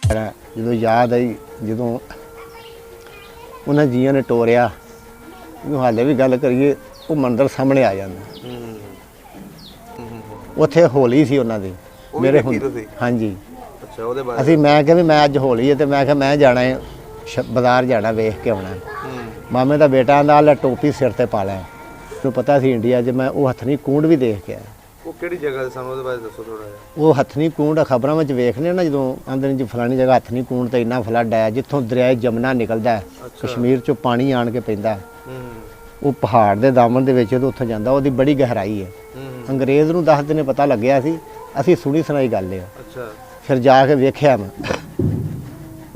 ਜਦੋਂ ਯਾਦ ਆਈ ਜਦੋਂ ਉਹਨਾਂ ਜੀਆਂ ਨੇ ਟੋਰਿਆ ਉਹ ਹਾਲੇ ਵੀ ਗੱਲ ਕਰੀਏ ਉਹ ਮੰਦਰ ਸਾਹਮਣੇ ਆ ਜਾਂਦਾ। ਉੱਥੇ ਹੋਲੀ ਸੀ ਉਹਨਾਂ ਦੀ ਮੇਰੇ ਹਾਂਜੀ। ਅੱਛਾ ਉਹਦੇ ਬਾਰੇ ਅਸੀਂ ਮੈਂ ਕਿਹਾ ਵੀ ਮੈਂ ਅੱਜ ਹੋਲੀ ਹੈ ਤੇ ਮੈਂ ਕਿਹਾ ਮੈਂ ਜਾਣਾ ਹੈ ਬਾਜ਼ਾਰ ਜਾਣਾ ਵੇਖ ਕੇ ਆਉਣਾ। ਮਾਮੇ ਦਾ ਬੇਟਾ ਆਂਦਾ ਲੈ ਟੋਪੀ ਸਿਰ ਤੇ ਪਾ ਲੈ। ਮੈਨੂੰ ਪਤਾ ਸੀ ਇੰਡੀਆ 'ਚ ਮੈਂ ਉਹ ਹੱਥਨੀ ਕੂੰਡ ਵੀ ਦੇਖ ਕੇ ਆਇਆ। ਉਹ ਕਿਹੜੀ ਜਗ੍ਹਾ ਸਾਨੂੰ ਉਹਦੇ ਬਾਰੇ ਦੱਸੋ ਥੋੜਾ ਜਿਹਾ। ਉਹ ਹੱਥਨੀ ਕੂੰਡ ਖਬਰਾਂ ਵਿੱਚ ਵੇਖਦੇ ਨਾ ਜਦੋਂ ਆਂਦੇ ਨੇ ਜੀ ਫਲਾਣੀ ਜਗ੍ਹਾ ਹੱਥਨੀ ਕੂੰਡ ਤੇ ਇੰਨਾ ਫਲੱਡ ਆਇਆ ਜਿੱਥੋਂ ਦਰਿਆ ਜਮਨਾ ਨਿਕਲਦਾ ਕਸ਼ਮੀਰ 'ਚੋਂ ਪਾਣੀ ਆਣ ਕੇ ਪੈਂਦਾ। ਉਹ ਪਹਾੜ ਦੇ ਦਾਮਨ ਦੇ ਵਿੱਚ ਜਦੋਂ ਉੱਥੇ ਜਾਂਦਾ ਉਹਦੀ ਬੜੀ ਗਹਿਰਾਈ ਹੈ। ਅੰਗਰੇਜ਼ ਨੂੰ 10 ਦਿਨ ਪਤਾ ਲੱਗਿਆ ਸੀ, ਅਸੀਂ ਸੁਣੀ ਸੁਣਾਈ ਗੱਲ ਹੈ। ਅੱਛਾ ਫਿਰ ਜਾ ਕੇ ਵੇਖਿਆ ਮੈਂ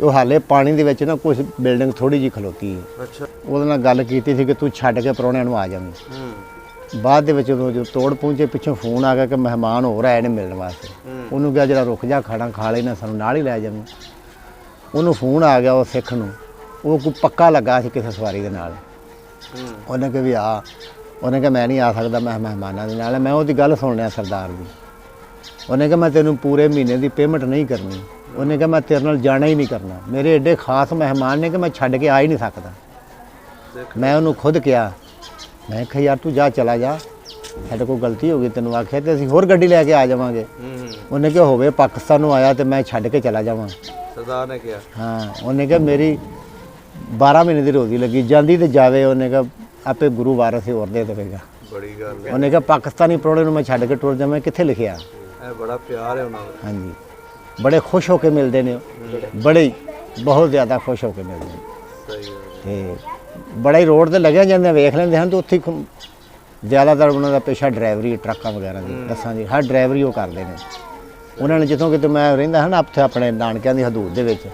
ਉਹ ਹਾਲੇ ਪਾਣੀ ਦੇ ਵਿੱਚ ਨਾ ਕੁਝ ਬਿਲਡਿੰਗ ਥੋੜੀ ਜਿਹੀ ਖਲੋਤੀ ਹੈ। ਅੱਛਾ ਉਹਦੇ ਨਾਲ ਗੱਲ ਕੀਤੀ ਸੀ ਕਿ ਤੂੰ ਛੱਡ ਕੇ ਪ੍ਰਾਹੁਣਿਆਂ ਨੂੰ ਆ ਜਾਵੀਂ। ਬਾਅਦ ਦੇ ਵਿੱਚ ਜਦੋਂ ਤੋੜ ਪਹੁੰਚੇ ਪਿੱਛੋਂ ਫੋਨ ਆ ਗਿਆ ਕਿ ਮਹਿਮਾਨ ਹੋਰ ਆਏ ਨੇ ਮਿਲਣ ਵਾਸਤੇ। ਉਹਨੂੰ ਕਿਹਾ ਜਿਹੜਾ ਰੁਕ ਜਾ ਖਾਣਾ ਖਾ ਲੈਣਾ ਸਾਨੂੰ ਨਾਲ ਹੀ ਲੈ ਜਾਵੀਂ। ਉਹਨੂੰ ਫੋਨ ਆ ਗਿਆ ਉਹ ਸਿੱਖ ਨੂੰ, ਉਹ ਕੋਈ ਪੱਕਾ ਲੱਗਾ ਸੀ ਕਿਸੇ ਸਵਾਰੀ ਦੇ ਨਾਲ। ਉਹਨੇ ਕਿਹਾ ਵੀ ਆ, ਉਹਨੇ ਕਿਹਾ ਮੈਂ ਨਹੀਂ ਆ ਸਕਦਾ, ਮੈਂ ਮਹਿਮਾਨਾਂ ਦੇ ਨਾਲ। ਮੈਂ ਉਹਦੀ ਗੱਲ ਸੁਣ ਲਿਆ ਸਰਦਾਰ ਦੀ। ਉਹਨੇ ਕਿਹਾ ਮੈਂ ਤੈਨੂੰ ਪੂਰੇ ਮਹੀਨੇ ਦੀ ਪੇਮੈਂਟ ਨਹੀਂ ਕਰਨੀ। ਉਹਨੇ ਕਿਹਾ ਮੈਂ ਤੇਰੇ ਨਾਲ ਜਾਣਾ ਹੀ ਨਹੀਂ ਕਰਨਾ, ਮੇਰੇ ਐਡੇ ਖਾਸ ਮਹਿਮਾਨ ਨੇ ਕਿ ਮੈਂ ਛੱਡ ਕੇ ਆ ਹੀ ਨਹੀਂ ਸਕਦਾ। ਮੈਂ ਉਹਨੂੰ ਖੁਦ ਕਿਹਾ, ਮੈਂ ਕਿਹਾ ਯਾਰ ਤੂੰ ਜਾ ਚਲਾ ਜਾ, ਸਾਡੇ ਕੋਲ ਗਲਤੀ ਹੋ ਗਈ, ਤੈਨੂੰ ਆਖਿਆ ਤੇ ਅਸੀਂ ਹੋਰ ਗੱਡੀ ਲੈ ਕੇ ਆ ਜਾਵਾਂਗੇ। ਉਹਨੇ ਕਿਹਾ ਹੋਵੇ ਪਾਕਿਸਤਾਨ ਨੂੰ ਆਇਆ ਤੇ ਮੈਂ ਛੱਡ ਕੇ ਚਲਾ ਜਾਵਾਂ। ਸਰਦਾਰ ਨੇ ਕਿਹਾ ਹਾਂ। ਉਹਨੇ ਕਿਹਾ ਮੇਰੀ 12 ਮਹੀਨੇ ਦੀ ਰੋਜ਼ੀ ਲੱਗੀ, ਜਾਂਦੀ ਤੇ ਜਾਵੇ। ਉਹਨੇ ਕਿਹਾ ਆਪੇ ਗੁਰੂ ਵਾਰਸ ਹੀ ਹੋਰ ਦੇ ਦੇਵੇਗਾ। ਬੜੀ ਗੱਲ ਹੈ। ਉਹਨੇ ਕਿਹਾ ਪਾਕਿਸਤਾਨੀ ਪ੍ਰਾਹੁਣੇ ਨੂੰ ਮੈਂ ਛੱਡ ਕੇ ਟੁਰ ਜਾਵਾਂ, ਕਿੱਥੇ ਲਿਖਿਆ। ਇਹ ਬੜਾ ਪਿਆਰ ਹੈ ਉਹਨਾਂ ਦਾ। ਹਾਂਜੀ ਬੜੇ ਖੁਸ਼ ਹੋ ਕੇ ਮਿਲਦੇ ਨੇ, ਬੜੇ ਬਹੁਤ ਜ਼ਿਆਦਾ ਖੁਸ਼ ਹੋ ਕੇ ਮਿਲਦੇ ਨੇ। ਸਹੀ ਹੈ। ਤੇ ਬੜਾ ਹੀ ਰੋਡ ਤੇ ਲੱਗਿਆ ਜਾਂਦੇ ਵੇਖ ਲੈਂਦੇ ਹਨ ਤੇ ਉੱਥੇ ਜ਼ਿਆਦਾਤਰ ਉਹਨਾਂ ਦਾ ਪੇਸ਼ਾ ਡਰਾਈਵਰੀ ਟਰੱਕਾਂ ਵਗੈਰਾ ਦੀ। ਦੱਸਾਂ ਜੀ ਹਰ ਡਰਾਈਵਰੀ ਉਹ ਕਰਦੇ ਨੇ। ਉਹਨਾਂ ਨੇ ਜਦੋਂ ਕਿਤੇ ਮੈਂ ਰਹਿੰਦਾ ਹਾਂ ਨਾ ਉੱਥੇ ਆਪਣੇ ਨਾਨਕਿਆਂ ਦੀ ਹਦੂਦ ਦੇ ਵਿੱਚ,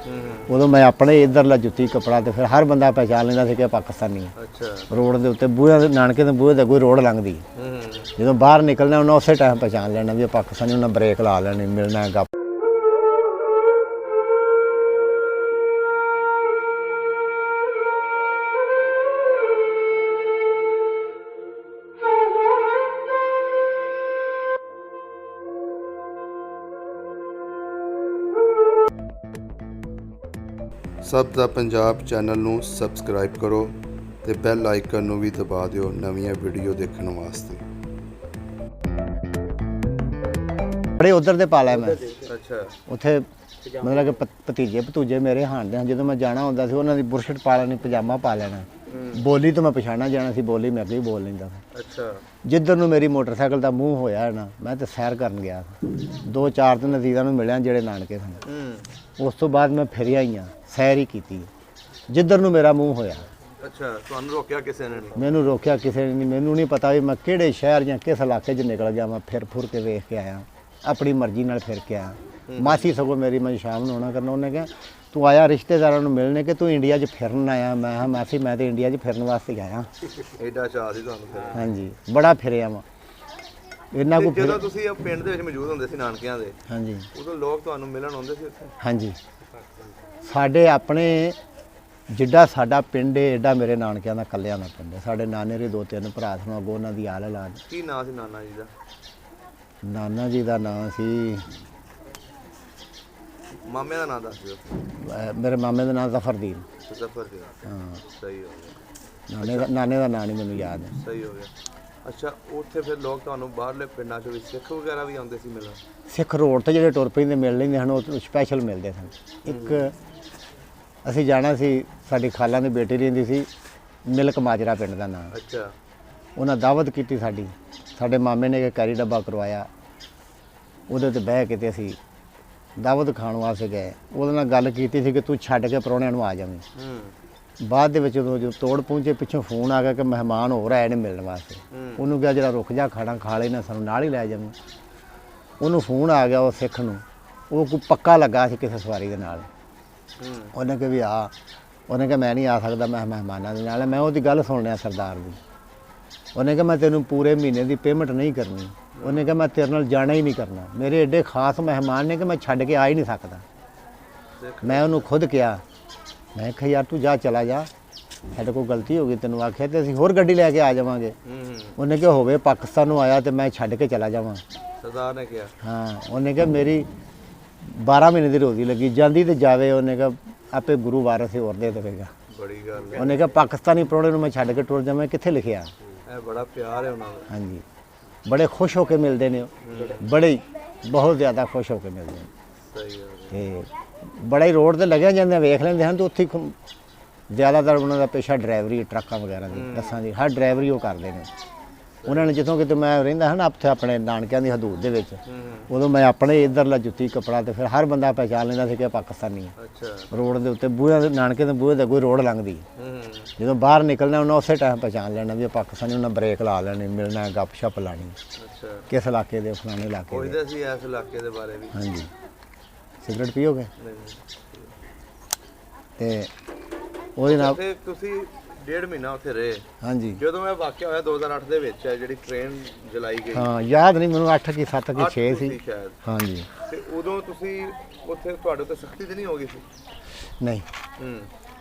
ਉਦੋਂ ਮੈਂ ਆਪਣੇ ਇੱਧਰਲਾ ਜੁੱਤੀ ਕੱਪੜਾ ਤੇ ਫਿਰ ਹਰ ਬੰਦਾ ਪਹਿਚਾਣ ਲੈਂਦਾ ਸੀ ਕਿ ਪਾਕਿਸਤਾਨੀ ਹੈ। ਅੱਛਾ ਰੋਡ ਦੇ ਉੱਤੇ ਬੂਹਿਆਂ ਦੇ ਨਾਨਕੇ ਦੇ ਬੂਹੇ ਦੇ ਕੋਈ ਰੋਡ ਲੰਘਦੀ ਜਦੋਂ ਬਾਹਰ ਨਿਕਲਣਾ ਉਹਨਾਂ ਉਸੇ ਟਾਈਮ ਪਹਿਚਾਣ ਲੈਣਾ ਵੀ ਪਾਕਿਸਤਾਨੀ। ਉਹਨਾਂ ਬ੍ਰੇਕ ਲਾ ਲੈਣੀ, ਮਿਲਣਾ ਗੱਪ। ਸਭ ਦਾ ਪੰਜਾਬ ਚੈਨਲ ਨੂੰ ਸਬਸਕ੍ਰਾਈਬ ਕਰੋ ਤੇ ਬੈਲ ਆਈਕਨ ਨੂੰ ਵੀ ਦਬਾ ਦਿਓ ਨਵੀਆਂ ਵੀਡੀਓ ਦੇਖਣ ਵਾਸਤੇ। ਬੜੇ ਉਧਰ ਦੇ ਪਾ ਲਿਆ ਮੈਂ। ਅੱਛਾ ਉੱਥੇ ਮਤਲਬ ਕਿ ਭਤੀਜੇ ਭਤੂਜੇ ਮੇਰੇ ਹਾਣਦੇ ਹਨ। ਜਦੋਂ ਮੈਂ ਜਾਣਾ ਹੁੰਦਾ ਸੀ ਉਹਨਾਂ ਦੀ ਬੁਰਸ਼ਟ ਪਾ ਲੈਣੀ, ਪਜਾਮਾ ਪਾ ਲੈਣਾ। ਬੋਲੀ ਤੋਂ ਮੈਂ ਪਛਾਣਾ ਜਾਣਾ ਸੀ, ਬੋਲੀ ਮੈਂ ਅੱਗੇ ਹੀ ਬੋਲ ਲੈਂਦਾ ਸੀ। ਅੱਛਾ ਜਿੱਧਰ ਨੂੰ ਮੇਰੀ ਮੋਟਰਸਾਈਕਲ ਦਾ ਮੂੰਹ ਹੋਇਆ ਨਾ, ਮੈਂ ਤਾਂ ਸੈਰ ਕਰਨ ਗਿਆ। 2-4 ਦਿਨ ਅਜ਼ੀਜ਼ਾਂ ਨੂੰ ਮਿਲਿਆ ਜਿਹੜੇ ਨਾਨਕੇ ਸਨ। ਉਸ ਤੋਂ ਬਾਅਦ ਮੈਂ ਫਿਰਿਆ ਹੀ ਆ, ਸੈਰ ਹੀ ਕੀਤੀ ਜਿੱਧਰ ਨੂੰ ਮੇਰਾ ਮੂੰਹ ਹੋਇਆ। ਅੱਛਾ ਤੁਹਾਨੂੰ ਰੋਕਿਆ ਕਿਸੇ ਨੇ ਨਹੀਂ? ਮੈਨੂੰ ਰੋਕਿਆ ਕਿਸੇ ਨੇ ਨਹੀਂ। ਮੈਨੂੰ ਨਹੀਂ ਪਤਾ ਵੀ ਮੈਂ ਕਿਹੜੇ ਸ਼ਹਿਰ ਜਾਂ ਕਿਸ ਇਲਾਕੇ 'ਚ ਨਿਕਲ ਗਿਆ। ਮੈਂ ਫਿਰ ਫੁਰ ਕੇ ਵੇਖ ਕੇ ਆਇਆ, ਆਪਣੀ ਮਰਜ਼ੀ ਨਾਲ ਫਿਰ ਕੇ ਆਇਆ। ਮਾਸੀ ਸਗੋਂ ਮੇਰੀ ਮੈਂ ਸ਼ਾਮ ਨੂੰ ਆਉਣਾ ਕਰਨਾ, ਉਹਨੇ ਕਿਹਾ ਤੂੰ ਆਇਆ ਰਿਸ਼ਤੇਦਾਰਾਂ ਨੂੰ ਮਿਲਣੇ ਕਿ ਤੂੰ ਇੰਡੀਆ 'ਚ ਫਿਰਨ ਆਇਆ? ਮੈਂ ਕਿਹਾ ਮਾਸੀ ਮੈਂ ਤਾਂ ਇੰਡੀਆ 'ਚ ਫਿਰਨ ਵਾਸਤੇ ਆਇਆ। ਐਡਾ ਚਾਅ ਸੀ ਤੁਹਾਨੂੰ ਫਿਰ? ਹਾਂਜੀ ਬੜਾ ਫਿਰਿਆ ਵਾ ਇਹਨਾਂ ਕੋ। ਜਦੋਂ ਤੁਸੀਂ ਪਿੰਡ ਦੇ ਵਿੱਚ ਮੌਜੂਦ ਹੁੰਦੇ ਸੀ ਨਾਨਕਿਆਂ ਦੇ, ਹਾਂਜੀ ਉਦੋਂ ਲੋਕ ਤੁਹਾਨੂੰ ਮਿਲਣ ਆਉਂਦੇ ਸੀ ਉੱਥੇ? ਹਾਂਜੀ ਸਾਡੇ ਆਪਣੇ ਜਿੱਡਾ ਸਾਡਾ ਪਿੰਡ ਹੈ ਏਡਾ ਮੇਰੇ ਨਾਨਕਿਆਂ ਦਾ ਕੱਲਿਆਂ ਦਾ ਪਿੰਡ ਹੈ। ਸਾਡੇ ਨਾਨੇ ਦੇ 2-3 ਭਰਾ ਸਨ, ਅੱਗੋਂ ਉਹਨਾਂ ਦੀ ਆਲ ਔਲਾਦ। ਕੀ ਨਾਂ ਸੀ ਨਾਨਾ ਜੀ ਦਾ? ਨਾਨਾ ਜੀ ਦਾ ਨਾਂ ਸੀ, ਮਾਮੇ ਦਾ ਨਾਂ ਦੱਸ ਦਿਓ। ਮੇਰੇ ਮਾਮੇ ਦਾ ਨਾਂ ਜ਼ਫਰਦੀਨ। ਜ਼ਫਰ ਜੀ। ਹਾਂ ਸਹੀ ਹੋ ਗਿਆ। ਨਾਨੇ ਦਾ ਨਾਂ ਨਹੀਂ ਮੈਨੂੰ ਯਾਦ ਹੈ। ਸਹੀ ਹੋ ਗਿਆ। ਅੱਛਾ ਉੱਥੇ ਫਿਰ ਲੋਕ ਤੁਹਾਨੂੰ ਬਾਹਰਲੇ ਪਿੰਡਾਂ ਚੋਂ ਵੀ ਸਿੱਖ ਵਗੈਰਾ ਵੀ ਆਉਂਦੇ ਸੀ ਮਿਲਣ? ਸਿੱਖ ਰੋਡ ਤੇ ਜਿਹੜੇ ਟੁਰ ਪੈਂਦੇ ਮਿਲ ਲੈਂਦੇ ਹਨ, ਉਹ ਸਪੈਸ਼ਲ ਮਿਲਦੇ ਸਨ। ਇੱਕ ਅਸੀਂ ਜਾਣਾ ਸੀ, ਸਾਡੀ ਖਾਲਾਂ ਦੀ ਬੇਟੀ ਰਹਿੰਦੀ ਸੀ ਮਿਲਕ ਮਾਜਰਾ ਪਿੰਡ ਦਾ ਨਾਂ। ਅੱਛਾ ਉਹਨਾਂ ਦਾਵਤ ਕੀਤੀ ਸਾਡੀ। ਸਾਡੇ ਮਾਮੇ ਨੇ ਇੱਕ ਕੈਰੀ ਡੱਬਾ ਕਰਵਾਇਆ, ਉਹਦੇ ਤੇ ਬਹਿ ਕੇ ਤੇ ਅਸੀਂ ਦਾਵਤ ਖਾਣ ਵਾਸਤੇ ਗਏ। ਉਹਦੇ ਨਾਲ ਗੱਲ ਕੀਤੀ ਸੀ ਕਿ ਤੂੰ ਛੱਡ ਕੇ ਪ੍ਰਾਹੁਣਿਆਂ ਨੂੰ ਆ ਜਾਵੀਂ। ਬਾਅਦ ਦੇ ਵਿੱਚ ਜਦੋਂ ਤੋੜ ਪਹੁੰਚੇ ਪਿੱਛੋਂ ਫੋਨ ਆ ਗਿਆ ਕਿ ਮਹਿਮਾਨ ਹੋਰ ਆਏ ਨੇ ਮਿਲਣ ਵਾਸਤੇ। ਉਹਨੂੰ ਕਿਹਾ ਜਿਹੜਾ ਰੁਕ ਜਾ ਖਾਣਾ ਖਾ ਲੈਣਾ ਸਾਨੂੰ ਨਾਲ ਹੀ ਲੈ ਜਾਵੀਂ। ਉਹਨੂੰ ਫੋਨ ਆ ਗਿਆ ਉਹ ਸਿੱਖ ਨੂੰ, ਉਹ ਕੋਈ ਪੱਕਾ ਲੱਗਾ ਸੀ ਕਿਸੇ ਸਵਾਰੀ ਦੇ ਨਾਲ। ਉਹਨੇ ਕਿਹਾ ਵੀ ਆ, ਉਹਨੇ ਕਿਹਾ ਮੈਂ ਨਹੀਂ ਆ ਸਕਦਾ, ਮੈਂ ਮਹਿਮਾਨਾਂ ਦੇ ਨਾਲ। ਮੈਂ ਉਹਦੀ ਗੱਲ ਸੁਣ ਲਿਆ ਸਰਦਾਰ ਦੀ। ਉਹਨੇ ਕਿਹਾ ਮੈਂ ਤੈਨੂੰ ਪੂਰੇ ਮਹੀਨੇ ਦੀ ਪੇਮੈਂਟ ਨਹੀਂ ਕਰਨੀ। ਉਹਨੇ ਕਿਹਾ ਮੈਂ ਤੇਰੇ ਨਾਲ ਜਾਣਾ ਹੀ ਨਹੀਂ ਕਰਨਾ, ਮੇਰੇ ਐਡੇ ਖਾਸ ਮਹਿਮਾਨ ਨੇ ਕਿ ਮੈਂ ਛੱਡ ਕੇ ਆ ਹੀ ਨਹੀਂ ਸਕਦਾ। ਮੈਂ ਉਹਨੂੰ ਖੁਦ ਕਿਹਾ, ਮੈਂ ਕਿਹਾ ਯਾਰ ਤੂੰ ਜਾ ਚਲਾ ਜਾ, ਸਾਡੇ ਕੋਲ ਗਲਤੀ ਹੋ ਗਈ, ਤੈਨੂੰ ਆਖਿਆ ਤੇ ਅਸੀਂ ਹੋਰ ਗੱਡੀ ਲੈ ਕੇ ਆ ਜਾਵਾਂਗੇ। ਉਹਨੇ ਕਿਹਾ ਹੋਵੇ ਪਾਕਿਸਤਾਨ ਨੂੰ ਆਇਆ ਤੇ ਮੈਂ ਛੱਡ ਕੇ ਚਲਾ ਜਾਵਾਂ। ਸਰਦਾਰ ਨੇ ਕਿਹਾ ਹਾਂ। ਉਹਨੇ ਕਿਹਾ ਮੇਰੀ 12 ਮਹੀਨੇ ਦੀ ਰੋਜ਼ੀ ਲੱਗੀ ਜਾਂਦੀ ਤੇ ਜਾਵੇ। ਉਹਨੇ ਕਿਹਾ ਆਪੇ ਗੁਰੂ ਵਾਰਸ ਹੀ ਹੋਰ ਦੇ ਦੇਵੇਗਾ। ਬੜੀ ਗੱਲ ਹੈ। ਉਹਨੇ ਕਿਹਾ ਪਾਕਿਸਤਾਨੀ ਪ੍ਰਾਹੁਣੇ ਨੂੰ ਮੈਂ ਛੱਡ ਕੇ ਟੁਰ ਜਾਵਾਂ, ਕਿੱਥੇ ਲਿਖਿਆ। ਇਹ ਬੜਾ ਪਿਆਰ ਹੈ ਉਹਨਾਂ ਦਾ। ਹਾਂਜੀ, ਬੜੇ ਖੁਸ਼ ਹੋ ਕੇ ਮਿਲਦੇ ਨੇ ਉਹ, ਬੜੇ ਬਹੁਤ ਜ਼ਿਆਦਾ ਖੁਸ਼ ਹੋ ਕੇ ਮਿਲਦੇ ਨੇ। ਸਹੀ ਗੱਲ ਹੈ। ਤੇ ਬੜਾ ਹੀ ਰੋਡ ਤੇ ਲੱਗਿਆ ਜਾਂਦੇ ਵੇਖ ਲੈਂਦੇ ਹਨ ਤੇ ਉੱਥੇ ਹੀ ਜ਼ਿਆਦਾਤਰ ਉਹਨਾਂ ਦਾ ਪੇਸ਼ਾ ਡਰਾਈਵਰੀ, ਟਰੱਕਾਂ ਵਗੈਰਾ ਦੀ, ਬੱਸਾਂ ਦੀ, ਹਰ ਡਰਾਈਵਰੀ ਉਹ ਕਰਦੇ ਨੇ। ਉਹਨਾਂ ਨੇ ਜਿੱਥੋਂ ਕਿਤੇ ਮੈਂ ਰਹਿੰਦਾ ਹਾਂ ਨਾ ਉੱਥੇ ਆਪਣੇ ਨਾਨਕਿਆਂ ਦੀ ਹਦੂਦ ਦੇ ਵਿੱਚ, ਉਦੋਂ ਮੈਂ ਆਪਣੇ ਇੱਧਰਲਾ ਜੁੱਤੀ ਕੱਪੜਾ ਤੇ ਫਿਰ ਹਰ ਬੰਦਾ ਪਹਿਚਾਣ ਲੈਂਦਾ ਸੀ ਕਿ ਪਾਕਿਸਤਾਨੀ ਹੈ। ਅੱਛਾ। ਰੋਡ ਦੇ ਉੱਤੇ ਬੂਹੇ ਦੇ ਨਾਨਕੇ ਦੇ ਬੂਹੇ ਦੇ ਕੋਈ ਰੋਡ ਲੰਘਦੀ, ਜਦੋਂ ਬਾਹਰ ਨਿਕਲਣਾ ਉਹਨਾਂ ਉਸੇ ਟਾਈਮ ਪਹਿਚਾਣ ਲੈਣਾ ਵੀ ਇਹ ਪਾਕਿਸਤਾਨੀ। ਉਹਨਾਂ ਬ੍ਰੇਕ ਲਾ ਲੈਣੀ, ਮਿਲਣਾ, ਗੱਪਸ਼ਪ ਲਾਣੀ, ਅੱਛਾ। ਕਿਸ ਇਲਾਕੇ ਦੇ, ਫਲਾਣੇ ਇਲਾਕੇ ਦੇ। ਪੁੱਛਦੇ ਸੀ ਇਸ ਇਲਾਕੇ ਦੇ ਬਾਰੇ ਵੀ। ਹਾਂਜੀ। ਸਿਗਰਟ ਪੀਓਗੇ? ਨਹੀਂ। ਤੇ ਉਹਦੇ ਨਾਲ ਤੇ ਤੁਸੀਂ 1.5 ਮਹੀਨਾ ਉੱਥੇ ਰਹੇ। ਹਾਂਜੀ। ਜਦੋਂ ਇਹ ਵਾਕਿਆ ਹੋਇਆ 2008 ਦੇ ਵਿੱਚ, ਜਿਹੜੀ ਟ੍ਰੇਨ ਜਲਾਈ ਗਈ, ਹਾਂ, ਯਾਦ ਨਹੀਂ ਮੈਨੂੰ, 8 ਕੀ 7 ਕੀ 6 ਸੀ। ਸ਼ਾਇਦ। ਹਾਂਜੀ। ਤੇ ਉਦੋਂ ਤੁਸੀਂ ਉੱਥੇ ਤੁਹਾਡੇ ਤੇ ਸਖਤੀ ਤੇ ਨਹੀਂ ਹੋ ਗਈ ਸੀ? ਨਹੀਂ, ਹੂੰ।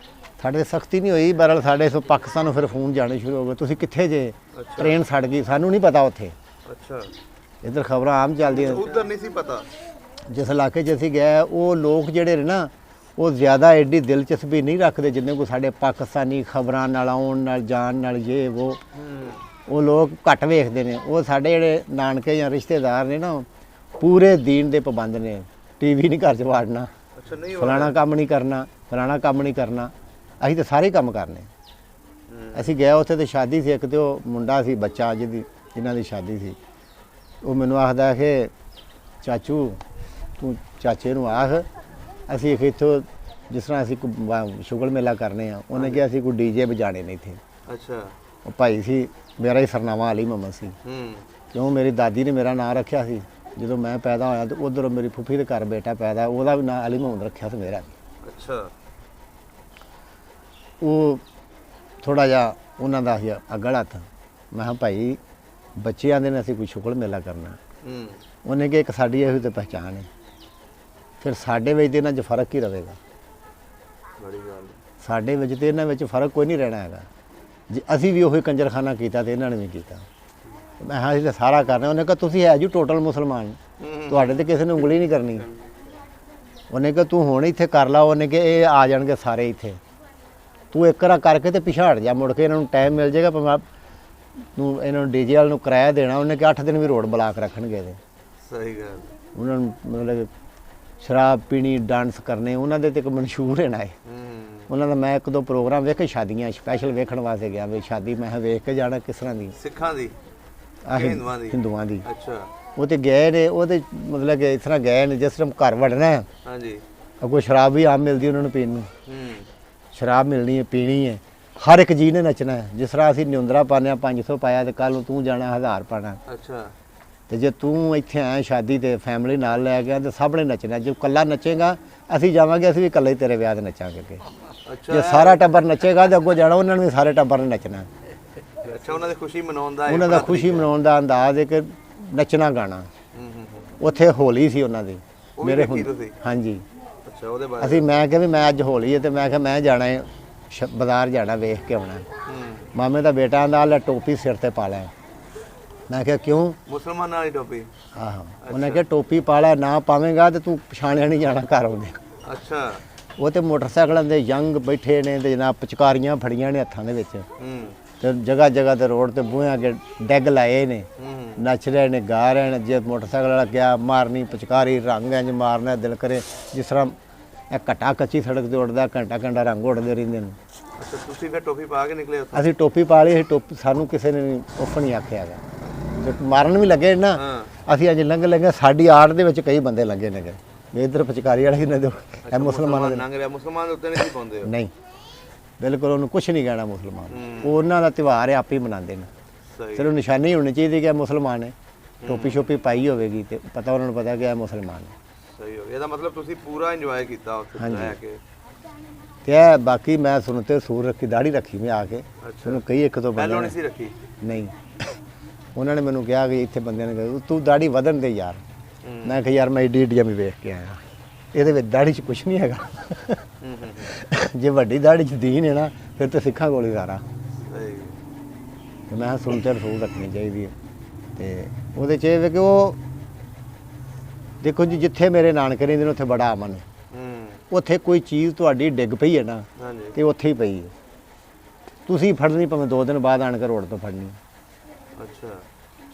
ਸਾਡੇ ਸਖਤੀ ਨਹੀਂ ਹੋਈ। ਬਹਰਹਾਲ ਸਾਡੇ ਤੋਂ ਪਾਕਿਸਤਾਨ ਨੂੰ ਫਿਰ ਫੋਨ ਜਾਣੇ ਸ਼ੁਰੂ ਹੋ ਗਏ, ਤੁਸੀਂ ਕਿੱਥੇ ਜੇ, ਟ੍ਰੇਨ ਸੜ ਗਈ। ਸਾਨੂੰ ਨਹੀਂ ਪਤਾ ਉੱਥੇ, ਅੱਛਾ। ਇੱਧਰ ਖਬਰਾਂ ਆਮ ਚੱਲਦੀਆਂ। ਉਧਰ ਨਹੀਂ ਸੀ ਪਤਾ। ਜਿਸ ਇਲਾਕੇ 'ਚ ਅਸੀਂ ਗਏ, ਉਹ ਲੋਕ ਜਿਹੜੇ ਨੇ ਨਾ, ਉਹ ਜ਼ਿਆਦਾ ਐਡੀ ਦਿਲਚਸਪੀ ਨਹੀਂ ਰੱਖਦੇ ਜਿੰਨੇ ਕੋ ਸਾਡੇ ਪਾਕਿਸਤਾਨੀ ਖਬਰਾਂ ਨਾਲ ਆਉਣ ਨਾਲ ਜਾਣ ਨਾਲ ਜੇ ਉਹ ਲੋਕ ਘੱਟ ਵੇਖਦੇ ਨੇ। ਉਹ ਸਾਡੇ ਜਿਹੜੇ ਨਾਨਕੇ ਜਾਂ ਰਿਸ਼ਤੇਦਾਰ ਨੇ ਨਾ, ਪੂਰੇ ਦੀਨ ਦੇ ਪਾਬੰਦ ਨੇ। ਟੀਵੀ ਨਹੀਂ ਘਰ 'ਚ ਵਾੜਨਾ, ਅੱਛਾ। ਨਹੀਂ ਫਲਾਣਾ ਕੰਮ ਨਹੀਂ ਕਰਨਾ, ਫਲਾਣਾ ਕੰਮ ਨਹੀਂ ਕਰਨਾ। ਅਸੀਂ ਤਾਂ ਸਾਰੇ ਕੰਮ ਕਰਨੇ। ਅਸੀਂ ਗਏ ਉੱਥੇ ਤੇ ਸ਼ਾਦੀ ਸੀ ਇੱਕ, ਤੇ ਉਹ ਮੁੰਡਾ ਸੀ, ਬੱਚਾ ਜਿਨ੍ਹਾਂ ਦੀ ਸ਼ਾਦੀ ਸੀ, ਉਹ ਮੈਨੂੰ ਆਖਦਾ ਕਿ ਚਾਚੂ ਤੂੰ ਚਾਚੇ ਨੂੰ ਆਖ ਅਸੀਂ ਇੱਥੋਂ ਜਿਸ ਤਰ੍ਹਾਂ ਅਸੀਂ ਸ਼ੁਗਲ ਮੇਲਾ ਕਰਨੇ ਆ। ਉਹਨੇ ਕਿਹਾ ਅਸੀਂ ਕੋਈ ਡੀਜੇ ਵਜਾਣੇ ਨੇ ਇੱਥੇ। ਅੱਛਾ। ਉਹ ਭਾਈ ਸੀ, ਮੇਰਾ ਹੀ ਸਰਨਾਮਾ ਅਲੀ ਮੁਹੰਮਦ ਸੀ। ਕਿਉਂ ਮੇਰੀ ਦਾਦੀ ਨੇ ਮੇਰਾ ਨਾਂ ਰੱਖਿਆ ਸੀ ਜਦੋਂ ਮੈਂ ਪੈਦਾ ਹੋਇਆ, ਤੇ ਉਧਰ ਮੇਰੀ ਫੁੱਫੀ ਦੇ ਘਰ ਬੇਟਾ ਪੈਦਾ, ਉਹਦਾ ਵੀ ਨਾਂ ਅਲੀ ਮੁਹੰਮਦ ਰੱਖਿਆ ਸੀ ਮੇਰਾ। ਅੱਛਾ। ਉਹ ਥੋੜਾ ਜਿਹਾ ਉਹਨਾਂ ਦਾ ਸੀ ਅਗਲ ਹੱਥ। ਮੈਂ ਕਿਹਾ ਭਾਈ ਬੱਚਿਆਂ ਦੇ ਨੇ ਅਸੀਂ ਕੋਈ ਸ਼ੁਗਲ ਮੇਲਾ ਕਰਨਾ। ਉਹਨੇ ਕਿਹਾ ਇੱਕ ਸਾਡੀ ਇਹੋ ਤੇ ਪਹਿਚਾਣ ਹੈ, ਫਿਰ ਸਾਡੇ ਵਿੱਚ ਤੇ ਇਹਨਾਂ 'ਚ ਫਰਕ ਹੀ ਰਹੇਗਾ। ਬੜੀ ਗੱਲ। ਸਾਡੇ ਵਿੱਚ ਤੇ ਇਹਨਾਂ ਵਿੱਚ ਫਰਕ ਕੋਈ ਨਹੀਂ ਰਹਿਣਾ ਹੈਗਾ। ਜੇ ਅਸੀਂ ਵੀ ਉਹੀ ਕੰਜਰਖਾਨਾ ਕੀਤਾ ਤੇ ਇਹਨਾਂ ਨੇ ਵੀ ਕੀਤਾ। ਮੈਂ ਹਾਂ ਅਸੀਂ ਤਾਂ ਸਾਰਾ ਕਰਨਾ। ਉਹਨੇ ਕਿਹਾ ਤੁਸੀਂ ਹੈ ਜੀ ਟੋਟਲ ਮੁਸਲਮਾਨ, ਤੁਹਾਡੇ ਤੇ ਕਿਸੇ ਨੇ ਉਂਗਲੀ ਨਹੀਂ ਕਰਨੀ। ਉਹਨੇ ਕਿਹਾ ਤੂੰ ਹੁਣ ਇੱਥੇ ਕਰ ਲਾ। ਉਹਨੇ ਕਿਹਾ ਇਹ ਆ ਜਾਣਗੇ ਸਾਰੇ ਇੱਥੇ, ਤੂੰ ਇੱਕ ਵਾਰ ਕਰਕੇ ਤੇ ਪਿਛਾੜ ਜਾ, ਮੁੜ ਕੇ ਇਹਨਾਂ ਨੂੰ ਟਾਈਮ ਮਿਲ ਜਾਏਗਾ ਭਾਵੇਂ ਤੂੰ ਇਹਨਾਂ ਨੂੰ ਡੀਜੇ ਵਾਲ ਨੂੰ ਕਿਰਾਇਆ ਦੇਣਾ। ਉਹਨੇ ਕਿਹਾ 8 ਦਿਨ ਵੀ ਰੋਡ ਬਲਾਕ ਰੱਖਣਗੇ ਇਹਦੇ। ਸਹੀ ਗੱਲ। ਉਹਨਾਂ ਨੂੰ ਮਤਲਬ ਸ਼ਰਾਬ ਪੀਣੀ, ਡਾਂਸ ਕਰਨੇ, ਉਹਨਾਂ ਦੇ ਤੇ ਇੱਕ ਮਸ਼ਹੂਰ ਹੈ ਨਾ ਇਹ। ਉਹਨਾਂ ਦਾ ਮੈਂ ਇੱਕ ਦੋ ਪ੍ਰੋਗਰਾਮ ਵੇਖੇ, ਸ਼ਾਦੀਆਂ ਸਪੈਸ਼ਲ ਵੇਖਣ ਵਾਸਤੇ ਗਿਆ ਵੀ ਸ਼ਾਦੀ ਮੈਂ ਕਿਹਾ ਵੇਖ ਕੇ ਜਾਣਾ ਕਿਸ ਤਰ੍ਹਾਂ ਦੀ। ਸਿੱਖਾਂ ਦੀ? ਹਿੰਦੂਆਂ ਦੀ। ਅੱਛਾ। ਉਹ ਤੇ ਗਏ ਨੇ, ਉਹਦੇ ਮਤਲਬ ਕਿ ਇਸ ਤਰ੍ਹਾਂ ਗਏ ਨੇ ਜਿਸ ਤਰ੍ਹਾਂ ਘਰ ਵੜਨਾ ਹੈ। ਹਾਂਜੀ। ਅੱਗੋਂ ਸ਼ਰਾਬ ਵੀ ਆਮ ਮਿਲਦੀ ਉਹਨਾਂ ਨੂੰ ਪੀਣ ਨੂੰ। ਸ਼ਰਾਬ ਮਿਲਣੀ ਹੈ, ਪੀਣੀ ਹੈ, ਹਰ ਇੱਕ ਜੀ ਨੇ ਨੱਚਣਾ ਹੈ। ਜਿਸ ਤਰ੍ਹਾਂ ਅਸੀਂ ਨਿਉਂਦਰਾ ਪਾਉਂਦੇ ਹਾਂ 500 ਪਾਇਆ ਤੇ ਕੱਲ ਨੂੰ ਤੂੰ ਜਾਣਾ 1000 ਪਾਣਾ। ਅੱਛਾ। ਤੇ ਜੇ ਤੂੰ ਇੱਥੇ ਆਇਆ ਸ਼ਾਦੀ ਤੇ ਫੈਮਿਲੀ ਨਾਲ ਲੈ ਗਿਆ ਤੇ ਸਭ ਨੇ ਨੱਚਣਾ। ਜੇ ਇਕੱਲਾ ਨੱਚੇਗਾ ਅਸੀਂ ਜਾਵਾਂਗੇ, ਅਸੀਂ ਵੀ ਇਕੱਲੇ ਹੀ ਤੇਰੇ ਵਿਆਹ ਤੇ ਨੱਚਾਂਗੇ ਅੱਗੇ। ਅੱਛਾ। ਜੇ ਸਾਰਾ ਟੱਬਰ ਨੱਚੇਗਾ ਤੇ ਅੱਗੋਂ ਜਾਣਾ ਉਹਨਾਂ ਨੂੰ ਵੀ ਸਾਰੇ ਟੱਬਰ ਨੇ ਨੱਚਣਾ। ਅੱਛਾ। ਉਹਨਾਂ ਦੀ ਖੁਸ਼ੀ ਮਨਾਉਣ ਦਾ, ਉਹਨਾਂ ਦਾ ਖੁਸ਼ੀ ਮਨਾਉਣ ਦਾ ਅੰਦਾਜ਼ ਹੈ ਕਿ ਨੱਚਣਾ ਗਾਣਾ। ਉੱਥੇ ਹੋਲੀ ਸੀ ਉਹਨਾਂ ਦੀ ਮੇਰੇ ਹੁੰਦੇ। ਹਾਂਜੀ। ਅੱਛਾ। ਉਹਦੇ ਬਾਰੇ ਅਸੀਂ ਮੈਂ ਕਿਹਾ ਵੀ ਮੈਂ ਅੱਜ ਹੋਲੀ ਹੈ ਤੇ ਮੈਂ ਕਿਹਾ ਮੈਂ ਜਾਣਾ ਹੈ ਬਾਜ਼ਾਰ ਜਾਣਾ, ਵੇਖ ਕੇ ਆਉਣਾ। ਮਾਮੇ ਦਾ ਬੇਟਾ ਆਂਦਾ ਲੈ ਟੋਪੀ ਸਿਰ ਤੇ ਪਾ ਲੈ। ਮੈਂ ਕਿਹਾ ਕਿਉਂ? ਮੁਸਲਮਾਨਾਂ ਵਾਲੀ ਟੋਪੀ? ਆਹੋ। ਉਹਨੇ ਕਿਹਾ ਟੋਪੀ ਪਾ ਲੈ, ਨਾ ਪਾਵੇਂਗਾ ਤੇ ਤੂੰ ਪਛਾਣਿਆ ਨਹੀਂ ਜਾਣਾ ਘਰ ਆਉਂਦੇ। ਅੱਛਾ। ਉਹ ਤੇ ਮੋਟਰਸਾਈਕਲਾਂ ਦੇ ਯੰਗ ਬੈਠੇ ਨੇ ਤੇ ਜਨਾਬ ਪਿਚਕਾਰੀਆਂ ਫੜੀਆਂ ਨੇ ਹੱਥਾਂ ਦੇ ਵਿੱਚ, ਤੇ ਜਗ੍ਹਾ ਜਗ੍ਹਾ ਤੇ ਰੋਡ ਤੇ ਬੂਹਿਆਂ ਅੱਗੇ ਡੈਗ ਲਾਏ ਨੇ, ਨੱਚ ਰਹੇ ਨੇ, ਗਾ ਰਹੇ ਨੇ। ਜੇ ਮੋਟਰਸਾਈਕਲ ਵਾਲਾ ਗਿਆ ਮਾਰਨੀ ਪਿਚਕਾਰੀ, ਰੰਗ ਇੰਜ ਮਾਰਨਾ ਦਿਲ ਕਰੇ ਜਿਸ ਤਰ੍ਹਾਂ ਇਹ ਘਟਾ ਕੱਚੀ ਸੜਕ ਤੇ ਉੱਡਦਾ, ਘੰਟਾ ਘੰਟਾ ਰੰਗ ਉੱਡਦੇ ਰਹਿੰਦੇ ਨੇ। ਅੱਛਾ। ਤੁਸੀਂ ਫਿਰ ਟੋਪੀ ਪਾ ਕੇ ਨਿਕਲੇ ਉੱਥੋਂ? ਅਸੀਂ ਟੋਪੀ ਪਾ ਲਈ। ਟੋਪੀ ਸਾਨੂੰ ਕਿਸੇ ਨੇ ਉਫ ਨਹੀਂ ਆਖਿਆ ਹੈਗਾ। ਤੇ ਮਾਰਨ ਵੀ ਲੱਗੇ ਨਾ, ਅਸੀਂ ਅੱਜ ਲੰਘ ਲੱਗੇ, ਸਾਡੀ ਆੜ ਦੇ ਵਿੱਚ ਕਈ ਬੰਦੇ ਲੱਗੇ ਨੇ ਵੀ ਇੱਧਰ ਪਿਚਕਾਰੀ ਵਾਲੇ ਹੀ ਨੇ। ਇਹ ਮੁਸਲਮਾਨਾਂ ਦੇ ਲੰਘ ਰਿਹਾ, ਮੁਸਲਮਾਨ ਉੱਤੇ ਨਹੀਂ ਪਾਉਂਦੇ? ਨਹੀਂ, ਬਿਲਕੁਲ ਉਹਨੂੰ ਕੁਝ ਨਹੀਂ ਕਹਿਣਾ ਮੁਸਲਮਾਨ। ਉਹ ਉਹਨਾਂ ਦਾ ਤਿਉਹਾਰ ਹੈ, ਆਪ ਹੀ ਮਨਾਉਂਦੇ ਨੇ। ਚਲੋ ਨਿਸ਼ਾਨੀ ਹੋਣੀ ਚਾਹੀਦੀ ਕਿ ਇਹ ਮੁਸਲਮਾਨ ਹੈ, ਟੋਪੀ ਸ਼ੋਪੀ ਪਾਈ ਹੋਵੇਗੀ ਤੇ ਪਤਾ ਉਹਨਾਂ ਨੂੰ ਪਤਾ ਕਿ ਇਹ ਮੁਸਲਮਾਨ ਹੈ। ਸਹੀ ਹੋ ਗਿਆ। ਇਹਦਾ ਮਤਲਬ ਤੁਸੀਂ ਪੂਰਾ ਇੰਜੋਏ ਕੀਤਾ ਉੱਥੇ ਰਹਿ ਕੇ। ਤੇ ਬਾਕੀ ਮੈਂ ਸੁਣਤੇ ਸੂਰ ਰੱਖੀ, ਦਾੜੀ ਰੱਖੀ ਮੈਂ ਆ ਕੇ। ਉਹਨੂੰ ਕਈ ਇੱਕ ਤੋਂ ਪਹਿਲਾਂ ਨਹੀਂ ਸੀ ਰੱਖੀ? ਨਹੀਂ, ਉਹਨਾਂ ਨੇ ਮੈਨੂੰ ਕਿਹਾ ਕਿ ਇੱਥੇ ਬੰਦਿਆਂ ਨੇ ਕਿਹਾ ਤੂੰ ਦਾੜੀ ਵਧਣ ਦੇ ਯਾਰ। ਮੈਂ ਕਿਹਾ ਯਾਰ ਮੈਂ ਏਡੀ ਏਡੀਆਂ ਵੀ ਵੇਖ ਕੇ ਆਇਆ, ਇਹਦੇ ਵਿੱਚ ਦਾੜੀ 'ਚ ਕੁਛ ਨਹੀਂ ਹੈਗਾ। ਜੇ ਵੱਡੀ ਦਾੜੀ 'ਚ ਦੀਨ ਹੈ ਨਾ ਫਿਰ ਤਾਂ ਸਿੱਖਾਂ ਕੋਲ ਹੀ ਸਾਰਾ। ਮੈਂ ਸੁਣਤੇ ਰਸੂਲ ਰੱਖਣੀ ਚਾਹੀਦੀ ਹੈ। ਤੇ ਉਹਦੇ 'ਚ ਇਹ ਵੇ ਕਿ ਉਹ ਦੇਖੋ ਜੀ, ਜਿੱਥੇ ਮੇਰੇ ਨਾਨਕੇ ਰਹਿੰਦੇ ਨੇ ਉੱਥੇ ਬੜਾ ਅਮਨ ਹੈ। ਉੱਥੇ ਕੋਈ ਚੀਜ਼ ਤੁਹਾਡੀ ਡਿੱਗ ਪਈ ਹੈ ਨਾ ਹਾਂਜੀ ਤੇ ਉੱਥੇ ਹੀ ਪਈ ਹੈ, ਤੁਸੀਂ ਫੜਨੀ ਭਾਵੇਂ 2 ਦਿਨ ਬਾਅਦ ਆਣ ਕੇ ਰੋਡ ਤੋਂ ਫੜਨੀ। ਅੱਛਾ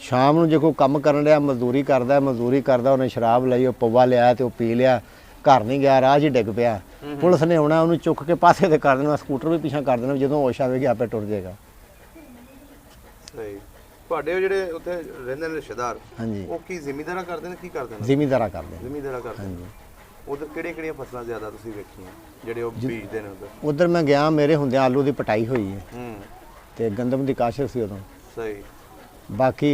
ਸ਼ਾਮ ਨੂੰ ਜੇ ਕੋਈ ਕੰਮ ਕਰਨ ਰਿਹਾ, ਮਜ਼ਦੂਰੀ ਕਰਦਾ, ਉਹਨੇ ਸ਼ਰਾਬ ਲਈ, ਉਹ ਪਵਾ ਲਿਆ ਤੇ ਉਹ ਪੀ ਲਿਆ, ਘਰ ਨਹੀਂ ਗਿਆ, ਰਾਹ 'ਚ ਹੀ ਡਿੱਗ ਪਿਆ, ਪੁਲਿਸ ਨੇ ਆਉਣਾ, ਉਹਨੂੰ ਚੁੱਕ ਕੇ ਪਾਸੇ ਤੇ ਕਰ ਦੇਣਾ, ਸਕੂਟਰ ਵੀ ਪਿੱਛੇ ਕਰ ਦੇਣਾ, ਜਦੋਂ ਹੋਸ਼ ਆਵੇਗੀ ਆਪੇ ਟੁਰ ਜਾਏਗਾ। ਸਹੀ। ਤੁਹਾਡੇ ਉਹ ਜਿਹੜੇ ਉੱਥੇ ਰਹਿੰਦੇ ਨੇ ਰਿਸ਼ਤੇਦਾਰ, ਹਾਂਜੀ, ਉਹ ਕੀ ਜ਼ਿਮੀਂਦਾਰਾ ਕਰਦੇ ਨੇ, ਕੀ ਕਰਦੇ ਨੇ? ਜ਼ਿਮੀਂਦਾਰਾ ਕਰਦੇ। ਜ਼ਿਮੀਂਦਾਰਾ ਕਰਦੇ ਨੇ। ਹਾਂਜੀ, ਉਧਰ ਕਿਹੜੀਆਂ ਫਸਲਾਂ ਜ਼ਿਆਦਾ ਤੁਸੀਂ ਵੇਖੀਆਂ ਜਿਹੜੇ ਉਹ ਬੀਜਦੇ ਨੇ ਉਧਰ? ਉਧਰ ਮੈਂ ਗਿਆ, ਮੇਰੇ ਹੁੰਦਿਆਂ ਆਲੂ ਦੀ ਪਟਾਈ ਹੋਈ ਹੈ ਹੂੰ ਤੇ ਗੰਦਮ ਦੀ ਕਾਸ਼ਤ ਸੀ ਉਦੋਂ। ਸਹੀ। ਬਾਕੀ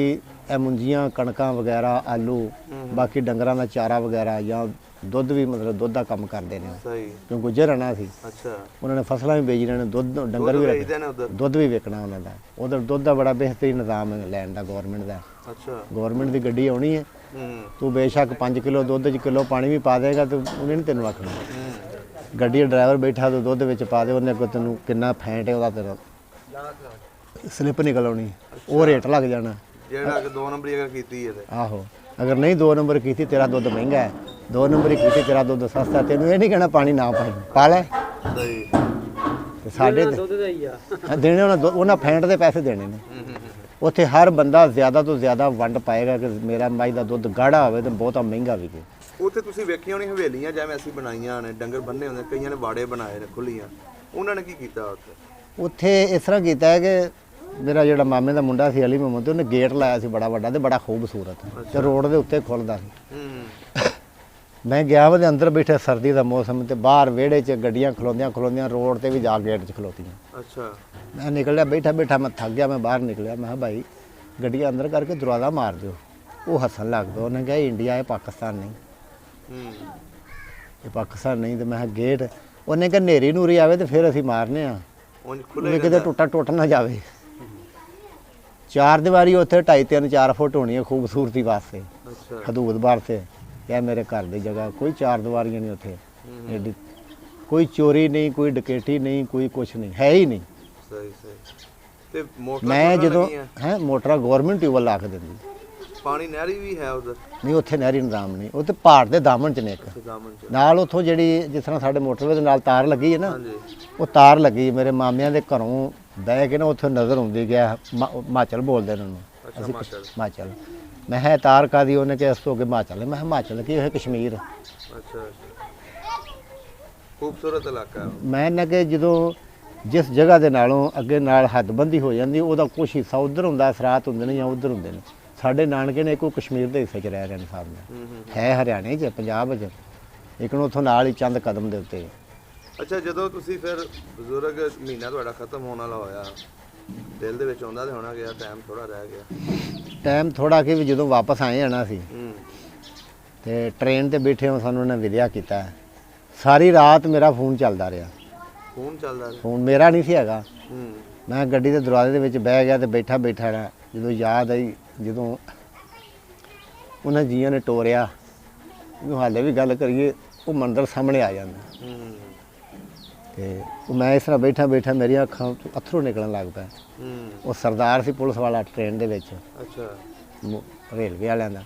ਇਹ ਮੁੰਜੀਆਂ, ਕਣਕਾਂ ਵਗੈਰਾ, ਆਲੂ, ਬਾਕੀ ਡੰਗਰਾਂ ਦਾ ਚਾਰਾ ਵਗੈਰਾ, ਜਾਂ ਦੁੱਧ ਵੀ, ਮਤਲਬ ਦੁੱਧ ਦਾ ਕੰਮ ਕਰਦੇ ਨੇ, ਸਹੀ। ਕਿਉਂ ਗੁੱਜਰ ਰਹਿਣਾ ਸੀ। ਅੱਛਾ। ਉਹਨਾਂ ਨੇ ਫਸਲਾਂ ਵੀ ਬੀਜਣੀਆਂ ਨੇ, ਦੁੱਧ ਡੰਗਰ ਵੀ ਵੇਚਦੇ ਰੱਖਦੇ ਨੇ ਉਧਰ? ਦੁੱਧ ਵੀ ਵੇਚਣਾ ਉਹਨਾਂ ਦਾ। ਉਧਰ ਦੁੱਧ ਦਾ ਬੜਾ ਬਿਹਤਰੀਨ ਨਿਜ਼ਾਮ ਹੈ ਲੈਣ ਦਾ, ਗਵਰਨਮੈਂਟ ਦਾ। ਅੱਛਾ। ਗਵਰਨਮੈਂਟ ਦੀ ਗੱਡੀ ਆਉਣੀ ਹੈ, ਹੂੰ ਤੂੰ ਬੇਸ਼ੱਕ 5 ਕਿਲੋ ਦੁੱਧ 'ਚ ਕਿਲੋ ਪਾਣੀ ਵੀ ਪਾ ਦੇਗਾ ਤੇ ਉਹਨੇ ਨਹੀਂ ਤੈਨੂੰ ਆਖਣਾ। ਗੱਡੀ ਦਾ ਡਰਾਈਵਰ ਬੈਠਾ ਤੇ ਦੁੱਧ ਵਿੱਚ ਪਾ ਦੇ, ਉਹਨੇ ਅੱਗੋਂ ਤੈਨੂੰ ਕਿੰਨਾ ਫੈਂਟ ਹੈ ਉਹਦਾ, ਤੇਰਾ ਸਲਿੱਪ ਨਿਕਲ ਆਉਣੀ, ਉਹ ਰੇਟ ਲੱਗ ਜਾਣਾ। ਜਿਹੜਾ ਕਿ 2 ਨੰਬਰੀ ਅਗਰ ਕੀਤੀ ਹੈ ਤੇ? ਆਹੋ, ਅਗਰ ਨਹੀਂ 2 ਨੰਬਰ ਕੀਤੀ ਤੇਰਾ ਦੁੱਧ ਮਹਿੰਗਾ ਹੈ, 2 ਨੰਬਰ ਹੀ ਕੀਤੀ ਤੇਰਾ ਦੁੱਧ ਸਸਤਾ। ਤੈਨੂੰ ਇਹ ਨਹੀਂ ਕਹਿਣਾ ਪਾਣੀ ਨਾ ਪਾਈ, ਪਾ ਲੈ। ਸਹੀ। ਤੇ ਸਾਡੇ ਦੁੱਧ ਦਾ ਹੀ ਆ ਦੇਣੇ, ਉਹਨਾਂ ਫੈਂਟ ਦੇ ਪੈਸੇ ਦੇਣੇ ਨੇ। ਉੱਥੇ ਹਰ ਬੰਦਾ ਜ਼ਿਆਦਾ ਤੋਂ ਜ਼ਿਆਦਾ ਵੰਡ ਪਾਏਗਾ ਕਿ ਮੇਰਾ ਮੱਝ ਦਾ ਦੁੱਧ ਗਾੜਾ ਹੋਵੇ ਤੇ ਬਹੁਤਾ ਮਹਿੰਗਾ ਵਿਕੇ। ਉੱਥੇ ਤੁਸੀਂ ਵੇਖੀਆਂ ਹੋਣੀ ਹਵੇਲੀਆਂ ਜਿਵੇਂ ਅਸੀਂ ਬਣਾਈਆਂ ਨੇ, ਡੰਗਰ ਬੰਨੇ ਹੁੰਦੇ, ਕਈਆਂ ਨੇ ਵਾੜੇ ਬਣਾਏ ਨੇ ਖੁੱਲੀਆਂ, ਉਹਨਾਂ ਨੇ ਕੀ ਕੀਤਾ ਉੱਥੇ? ਉੱਥੇ ਇਸ ਤਰ੍ਹਾਂ ਕੀਤਾ ਹੈ ਕਿ ਮੇਰਾ ਜਿਹੜਾ ਮਾਮੇ ਦਾ ਮੁੰਡਾ ਸੀ ਅਲੀ ਮੁਹੰਮਦ, ਉਹਨੇ ਗੇਟ ਲਾਇਆ ਸੀ ਬੜਾ ਵੱਡਾ ਤੇ ਬੜਾ ਖੂਬਸੂਰਤ, ਤੇ ਰੋਡ ਦੇ ਉੱਤੇ ਖੁੱਲਦਾ ਸੀ। ਮੈਂ ਗਿਆ ਉਹਦੇ ਅੰਦਰ ਬੈਠੇ, ਸਰਦੀ ਦਾ ਮੌਸਮ, ਤੇ ਬਾਹਰ ਵਿਹੜੇ 'ਚ ਗੱਡੀਆਂ ਖਲੋਂਦੀਆਂ, ਰੋਡ ਤੇ ਵੀ ਜਾ ਗੇਟ 'ਚ ਖਲੋਤੀਆਂ। ਅੱਛਾ। ਮੈਂ ਨਿਕਲਿਆ, ਬੈਠਾ ਮੈਂ ਥੱਕ ਗਿਆ, ਮੈਂ ਬਾਹਰ ਨਿਕਲਿਆ, ਮੈਂ ਕਿਹਾ ਭਾਈ ਗੱਡੀਆਂ ਅੰਦਰ ਕਰਕੇ ਦਰਵਾਜ਼ਾ ਮਾਰ ਦਿਓ। ਉਹ ਹੱਸਣ ਲੱਗ ਪਿਆ, ਉਹਨੇ ਕਿਹਾ ਇੰਡੀਆ ਹੈ, ਪਾਕਿਸਤਾਨ ਨਹੀਂ। ਇਹ ਪਾਕਿਸਤਾਨ ਨਹੀਂ। ਤੇ ਮੈਂ ਕਿਹਾ ਗੇਟ, ਉਹਨੇ ਕਿਹਾ ਨੇਰੀ ਨੂਰੀ ਆਵੇ ਤੇ ਫਿਰ ਅਸੀਂ ਮਾਰਨੇ ਆ, ਉਹਨੇ ਕਿਤੇ ਟੁੱਟ ਨਾ ਜਾਵੇ। 4 ਦੀਵਾਰੀ ਉੱਥੇ 2.5 3 4 ਫੁੱਟ ਹੋਣੀ ਹੈ ਖੂਬਸੂਰਤੀ ਵਾਸਤੇ, ਹਦੂਦ ਵਾਸਤੇ। ਇਹ ਮੇਰੇ ਘਰ ਦੀ ਜਗ੍ਹਾ, ਕੋਈ 4 ਦੀਵਾਰੀਆਂ ਨਹੀਂ ਉੱਥੇ, ਐਡੀ ਕੋਈ ਚੋਰੀ ਨਹੀਂ, ਕੋਈ ਡਕੈਤੀ ਨਹੀਂ, ਕੋਈ ਕੁਛ ਨਹੀਂ, ਹੈ ਹੀ ਨਹੀਂ। ਸਹੀ ਸਹੀ। ਤੇ ਮੋਟਰ ਮੈਂ ਜਦੋਂ ਮੋਟਰਾਂ ਗਵਰਨਮੈਂਟ ਟਿਊਬਲ ਲਾ ਕੇ ਦਿੰਦੀ। ਪਾਣੀ ਨਹਿਰੀ ਵੀ ਹੈ ਉਧਰ? ਨਹੀਂ, ਉੱਥੇ ਨਹਿਰੀ ਨਿਜ਼ਾਮ ਨਹੀਂ, ਉੱਥੇ ਪਹਾੜ ਦੇ ਦਾਮਨ 'ਚ ਨੇ ਇੱਕ ਨਾਲ। ਉੱਥੋਂ ਜਿਹੜੀ ਜਿਸ ਤਰ੍ਹਾਂ ਸਾਡੇ ਮੋਟਰਵੇ ਦੇ ਨਾਲ ਤਾਰ ਲੱਗੀ ਹੈ ਨਾ, ਉਹ ਤਾਰ ਲੱਗੀ ਮੇਰੇ ਮਾਮਿਆਂ ਦੇ ਘਰੋਂ ਬਹਿ ਕੇ ਨਾ, ਉੱਥੇ ਨਜ਼ਰ ਆਉਂਦੀ ਗਿਆ, ਹਿਮਾਚਲ ਬੋਲਦੇ ਨੇ ਉਹਨੂੰ, ਅਸੀਂ ਹਿਮਾਚਲ। ਮੈਂ ਕਿਹਾ ਤਾਰ ਕਾਦੀ? ਉਹਨੇ ਕਿਹਾ ਇਸ ਤੋਂ ਅੱਗੇ ਹਿਮਾਚਲ। ਮੈਂ ਕਿਹਾ ਹਿਮਾਚਲ ਕੀ ਹੈ? ਕਸ਼ਮੀਰ। ਅੱਛਾ। ਖੂਬਸੂਰਤ ਇਲਾਕਾ। ਮੈਂ ਨਾ ਕਿ ਜਦੋਂ ਜਿਸ ਜਗ੍ਹਾ ਦੇ ਨਾਲੋਂ ਅੱਗੇ ਨਾਲ ਹੱਦਬੰਦੀ ਹੋ ਜਾਂਦੀ, ਉਹਦਾ ਕੁਛ ਹਿੱਸਾ ਉੱਧਰ ਹੁੰਦਾ, ਅਸਰਾਤ ਹੁੰਦੇ ਨੇ ਜਾਂ ਉੱਧਰ ਹੁੰਦੇ ਨੇ। ਸਾਡੇ ਨਾਨਕੇ ਨੇ ਇੱਕੋ ਕਸ਼ਮੀਰ ਦੇ ਹਿੱਸੇ 'ਚ ਰਹਿ ਰਹੇ ਨੇ ਸਾਹਿਬ ਨੇ, ਹੈ ਹਰਿਆਣੇ 'ਚ, ਪੰਜਾਬ 'ਚ, ਲੇਕਿਨ ਉੱਥੋਂ ਨਾਲ ਹੀ ਚੰਦ ਕਦਮ ਦੇ ਉੱਤੇ। ਅੱਛਾ, ਜਦੋਂ ਤੁਸੀਂ ਫਿਰ ਬਜ਼ੁਰਗ ਮਹੀਨਾ ਤੁਹਾਡਾ ਖਤਮ ਹੋਣ ਵਾਲਾ ਹੋਇਆ, ਦਿਲ ਦੇ ਵਿੱਚ ਆਉਂਦਾ ਤੇ ਹੋਣਾ ਗਿਆ ਟਾਈਮ ਥੋੜਾ ਰਹਿ ਗਿਆ? ਟਾਈਮ ਥੋੜਾ ਕਿ ਵੀ ਜਦੋਂ ਵਾਪਸ ਆਏ ਆਣਾ ਸੀ ਤੇ ਟ੍ਰੇਨ ਤੇ ਬੈਠੇ ਹਾਂ, ਸਾਨੂੰ ਉਹਨੇ ਵਿਦਿਆ ਕੀਤਾ। ਸਾਰੀ ਰਾਤ ਮੇਰਾ ਫੋਨ ਚੱਲਦਾ ਰਿਹਾ। ਫੋਨ ਚੱਲਦਾ ਰਿਹਾ? ਫੋਨ ਮੇਰਾ ਨਹੀਂ ਸੀ ਹੈਗਾ। ਮੈਂ ਗੱਡੀ ਦੇ ਦਰਵਾਜ਼ੇ ਦੇ ਵਿੱਚ ਬਹਿ ਗਿਆ ਤੇ ਬੈਠਾ ਰਿਹਾ, ਜਦੋਂ ਯਾਦ ਆਈ, ਜਦੋਂ ਉਹਨਾਂ ਜੀਆਂ ਨੇ ਟੋਰਿਆ, ਉਹ ਹਾਲੇ ਵੀ ਗੱਲ ਕਰੀਏ ਉਹ ਮੰਜ਼ਰ ਸਾਹਮਣੇ ਆ ਜਾਂਦਾ। ਤੇ ਉਹ ਮੈਂ ਇਸ ਤਰ੍ਹਾਂ ਬੈਠਾ ਮੇਰੀਆਂ ਅੱਖਾਂ ਤੋਂ ਅੱਥਰੂ ਨਿਕਲਣ ਲੱਗ ਪਏ। ਉਹ ਸਰਦਾਰ ਸੀ ਪੁਲਿਸ ਵਾਲਾ ਟ੍ਰੇਨ ਦੇ ਵਿੱਚ। ਅੱਛਾ। ਰੇਲਵੇ ਵਾਲਿਆਂ ਦਾ।